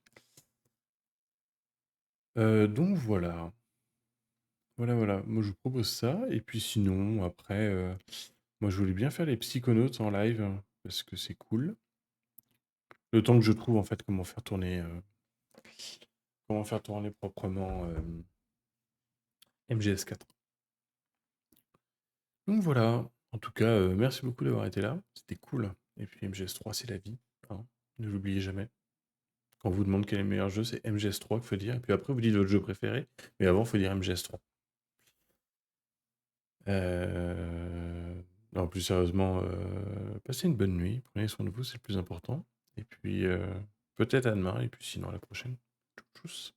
Donc voilà. Voilà. Moi, je vous propose ça. Et puis sinon, après, moi, je voulais bien faire les Psychonauts en live, hein, parce que c'est cool. Le temps que je trouve, en fait, comment faire tourner proprement MGS4. Donc voilà. En tout cas, merci beaucoup d'avoir été là. C'était cool. Et puis MGS3, c'est la vie, hein. Ne l'oubliez jamais. Quand on vous demande quel est le meilleur jeu, c'est MGS3 qu'il faut dire. Et puis après, vous dites votre jeu préféré. Mais avant, il faut dire MGS3. Non, plus sérieusement, passez une bonne nuit. Prenez soin de vous, c'est le plus important. Et puis, peut-être à demain. Et puis sinon, à la prochaine. Tchuss.